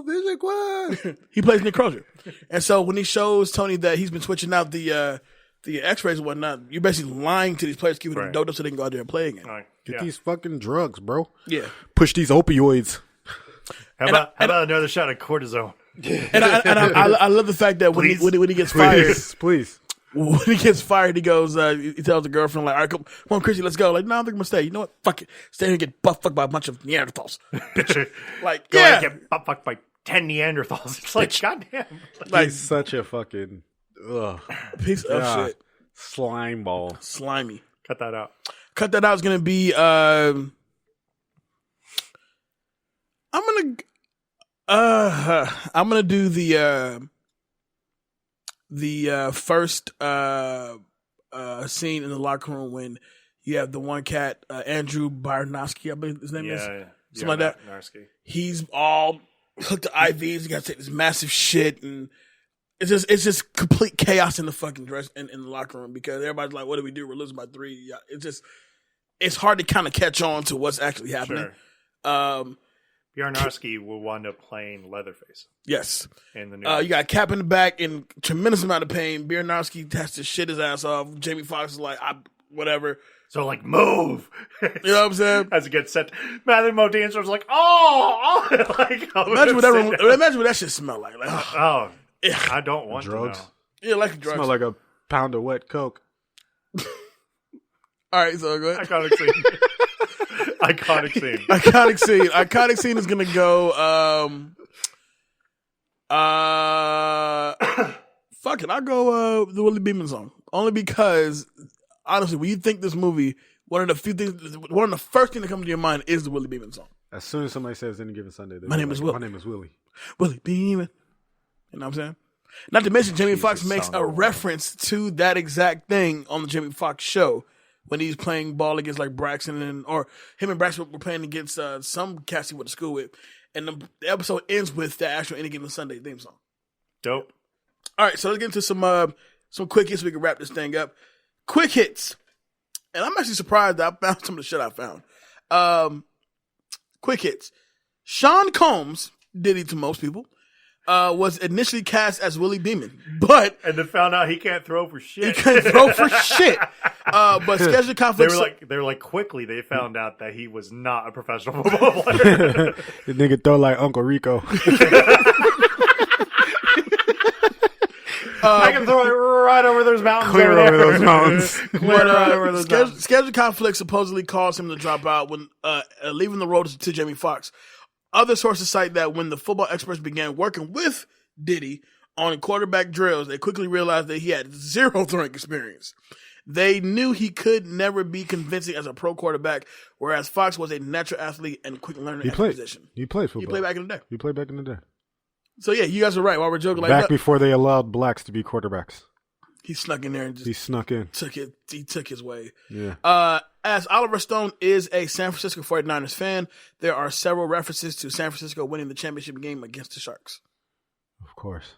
B: Vision Quest.
A: He plays Nick Crozier. And so when he shows Tony that he's been switching out the X-rays and whatnot, you're basically lying to these players, giving them dope so they can go out there and play again.
C: Right.
B: Get these fucking drugs, bro.
A: Yeah.
B: Push these opioids.
C: How about another shot of cortisone?
A: And I love the fact that when he gets fired,
B: Please.
A: when he gets fired, he goes, he tells the girlfriend, like, all right, come on, Chrissy, let's go. Like, no, I think I'm going to stay. You know what? Fuck it. Stay here and get fucked by a bunch of Neanderthals. Bitch. Like,
C: Go
A: yeah.
C: and get butt fucked by 10 Neanderthals. It's like, goddamn.
A: Like,
B: He's such a fucking
A: piece of shit.
B: slime ball.
A: Slimy.
C: Cut that out.
A: Cut that out is going to be, I'm gonna do the first scene in the locker room when you have the one cat, Andrew Barnowski, I believe his name is.
C: Yeah.
A: Something like that.
C: Narski.
A: He's all hook to IVs. You got to take this massive shit, and it's just complete chaos in the fucking dress in the locker room because everybody's like, "What do we do? We're losing by 3." Yeah, it's hard to kind of catch on to what's actually happening.
C: Sure. Bjarnarski will wind up playing Leatherface.
A: Yes.
C: In the new
A: you got Cap in the back in tremendous amount of pain. Bjarnarski has to shit his ass off. Jamie Foxx is like, whatever.
C: So like, move.
A: You know what I'm saying?
C: As it gets set, Matthew Modine was like, oh, like,
A: imagine what that shit smell like.
C: Oh, I don't want
B: drugs.
C: to know.
A: Yeah, like drugs.
B: Smell like a pound of wet coke.
A: All right, so go ahead.
C: Iconic scene.
A: Iconic scene is gonna go. Fuck it, I'll go the Willie Beamen song only because honestly, when you think this movie, one of the first things that comes to your mind is the Willie Beamen song.
B: As soon as somebody says Any Given Sunday,
A: My name is Will.
B: My name is Willie.
A: Willie Beamen. You know what I'm saying? Not to mention, Jamie Foxx makes a reference to that exact thing on the Jamie Foxx show when he's playing ball against like Braxton or him and Braxton were playing against some cast he went to school with, and the episode ends with the actual Any Given Sunday theme song.
C: Dope.
A: All right, so let's get into some quick hits so we can wrap this thing up. Quick hits, and I'm actually surprised that I found some of the shit I found. Quick hits. Sean Combs, Diddy to most people, was initially cast as Willie Beamen, but
C: and then found out he can't throw for shit.
A: He can't throw for shit. But schedule conflicts.
C: They were like quickly they found out that he was not a professional football player.
B: The nigga throw like Uncle Rico.
C: I can throw it right over those mountains.
B: Clear over those mountains.
A: Schedule conflict supposedly caused him to drop out when leaving the role to Jamie Foxx. Other sources cite that when the football experts began working with Diddy on quarterback drills, they quickly realized that he had zero throwing experience. They knew he could never be convincing as a pro quarterback, whereas Foxx was a natural athlete and quick learner at the position.
B: He played football.
A: He played back in the day.
B: He played back in the day.
A: So yeah, you guys are right. While we're joking, like
B: back before they allowed blacks to be quarterbacks.
A: He snuck in there and just
B: he snuck in.
A: He took his way.
B: Yeah.
A: As Oliver Stone is a San Francisco 49ers fan, there are several references to San Francisco winning the championship game against the Sharks.
B: Of course.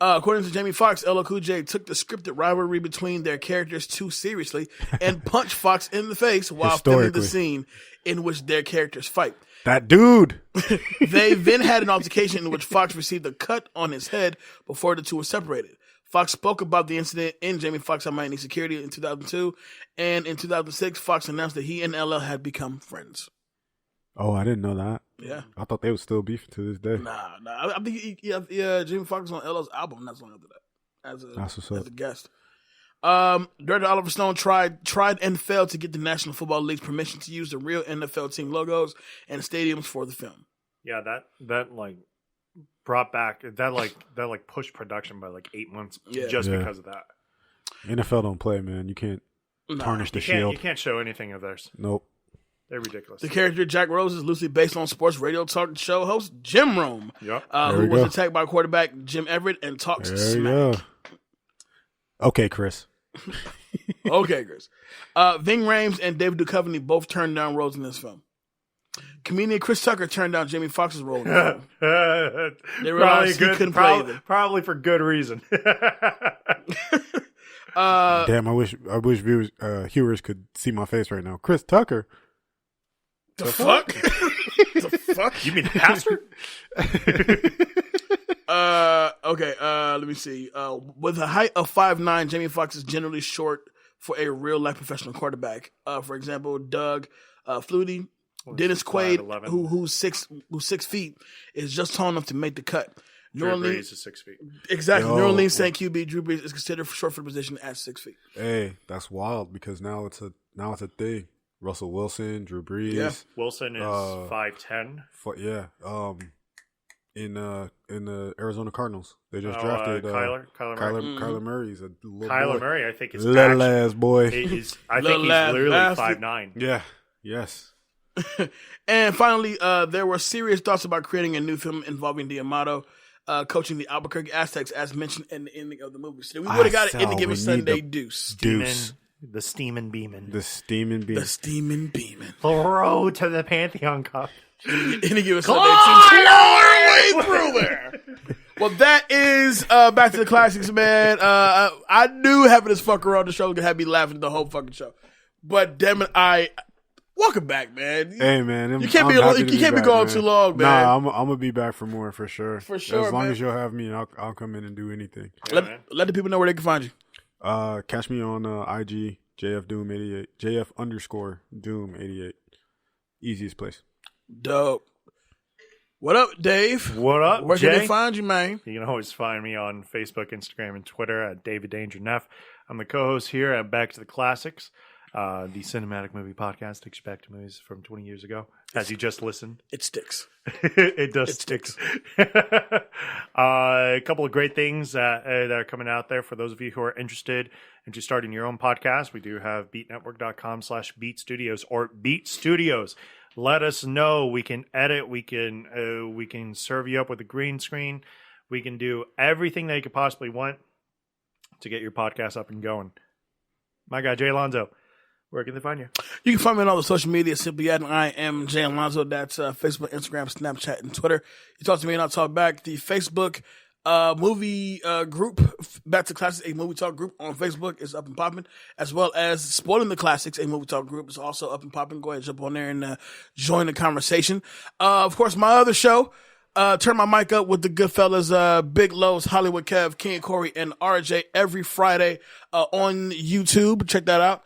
A: According to Jamie Foxx, LLCoolJ took the scripted rivalry between their characters too seriously and punched Foxx in the face while filming the scene in which their characters fight.
B: That dude.
A: They then had an altercation in which Foxx received a cut on his head before the two were separated. Foxx spoke about the incident in Jamie Foxx on Miami Security in 2002, and in 2006, Foxx announced that he and LL had become friends.
B: Oh, I didn't know that.
A: Yeah.
B: I thought they would still beefing to this day.
A: Nah. I think Jamie Foxx was on LL's album not so long after that as a guest. Director Oliver Stone tried and failed to get the National Football League's permission to use the real NFL team logos and stadiums for the film.
C: Yeah, that like brought back that pushed production by like 8 months because of that.
B: NFL don't play, man. You can't tarnish the shield.
C: You can't show anything of theirs.
B: Nope.
C: They're ridiculous.
A: The character Jack Rose is loosely based on sports radio talk show host Jim Rome, who was attacked by quarterback Jim Everett and talks smack.
B: Okay, Chris.
A: Okay, Chris. Ving Rhames and David Duchovny both turned down roles in this film. Comedian Chris Tucker turned down Jamie Foxx's role in the film. They realized he couldn't play either.
C: Probably for good reason.
B: Damn, I wish viewers could see my face right now. Chris Tucker.
A: The fuck? The fuck?
C: You mean the pastor?
A: Okay, let me see. With a height of 5'9", Jamie Foxx is generally short for a real-life professional quarterback. For example, Doug Flutie, Dennis Quaid, who's 6 feet, is just tall enough to make the cut.
C: Drew Brees is 6 feet.
A: Exactly. New Orleans Saint QB Drew Brees is considered short for the position at 6 feet.
B: Hey, that's wild because now it's a thing. Russell Wilson, Drew Brees.
A: Yeah.
C: Wilson is 5'10".
B: In the Arizona Cardinals, they just drafted Kyler Murray's a little
C: Kyler
B: boy.
C: Murray. I think is
B: little ass boy.
C: I think he's literally 5'9".
B: Yeah. Yes.
A: And finally, there were serious thoughts about creating a new film involving the Amato coaching the Albuquerque Aztecs, as mentioned in the ending of the movie. So we would have got an Any Given Sunday deuce.
C: The Steamin' Beamen.
B: The Steamin' Beamen.
A: The Steamin' Beamen.
C: Throw to the Pantheon Cup.
A: And he give us our way through there. Well, that is back to the classics, man. I knew having this fucker on the show was gonna have me laughing the whole fucking show. But damn it, welcome back, man.
B: Hey, man,
A: you can't be going too long, man.
B: Nah, I'm gonna be back for more for sure.
A: For sure,
B: as long
A: man.
B: as you'll have me, I'll come in and do anything.
A: Let the people know where they can find you.
B: Catch me on IG JF_Doom88 JF_Doom88. Easiest place.
A: Dope. What up, Dave?
C: What up,
A: Where
C: Jay?
A: can they find you, man?
C: You can always find me on Facebook, Instagram, and Twitter at David Danger Neff. I'm the co-host here at Back to the Classics, the cinematic movie podcast. Takes you back to movies from 20 years ago. As you just listened.
A: It sticks.
C: It does stick. A couple of great things that are coming out there for those of you who are interested into starting your own podcast. We do have beatnetwork.com/Beat Studios or Beat Studios. Let us know. We can edit. We can serve you up with a green screen. We can do everything that you could possibly want to get your podcast up and going. My guy, Jay Alonzo, where can they find you?
A: You can find me on all the social media simply at I am Jay Alonzo. That's Facebook, Instagram, Snapchat, and Twitter. You talk to me and I'll talk back. The Facebook movie group, Back to Classics, a movie talk group on Facebook is up and popping, as well as Spoiling the Classics, a movie talk group is also up and popping. Go ahead and jump on there and join the conversation. Of course, my other show, Turn My Mic Up with the good fellas, Big Lowe's, Hollywood Kev, King Corey, and RJ every Friday on YouTube. Check that out.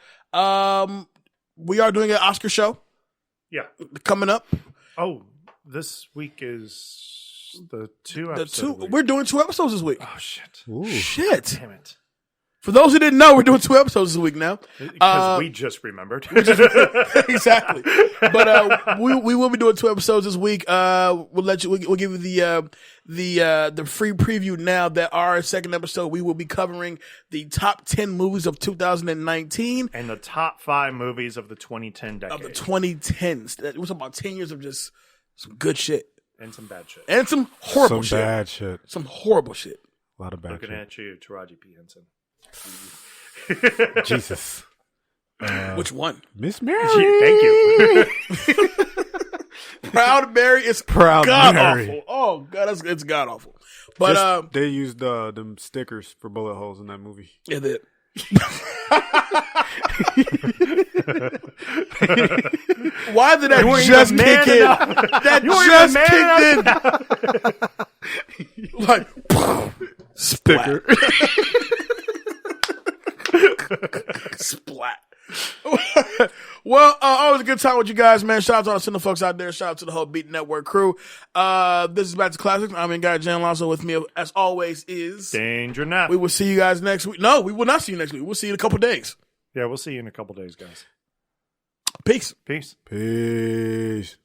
A: We are doing an Oscar show.
C: Yeah.
A: Coming up.
C: Oh, this week is the two episodes.
A: We're doing 2 episodes this week.
C: Oh, shit.
B: Ooh.
A: Shit.
C: Damn it.
A: For those who didn't know, we're doing 2 episodes this week now.
C: Because we just remembered.
A: Exactly. But we will be doing 2 episodes this week. We'll give you the free preview now that our second episode we will be covering the top 10 movies of 2019
C: and the top 5 movies of the 2010 decade.
A: of the 2010s. We're talking about 10 years of just some good shit
C: And some bad shit.
A: and some horrible
B: Some bad shit.
A: Some horrible shit.
B: A lot of bad
C: Looking
B: shit.
C: at you, Taraji P. Henson.
B: Jesus.
A: Which one?
B: Miss Mary.
C: Thank you.
A: Proud Mary is
B: Proud
A: god
B: Mary.
A: awful. Oh god, it's god awful. But
B: They used them stickers for bullet holes in that movie.
A: yeah, that. Why did that just kick in? That just kicked in. Like
B: Sticker.
A: splat. Well, always a good time with you guys, man. Shout out to all the Cinema folks out there. Shout out to the whole Beat Network crew. This is Back to Classics. I'm your guy, Jay Alonzo. With me, as always, is
C: Danger Neff.
A: We will see you guys next week. No, we will not see you next week. We'll see you in a couple days.
C: Yeah, we'll see you in a couple days, guys.
A: Peace.
C: Peace.
B: Peace.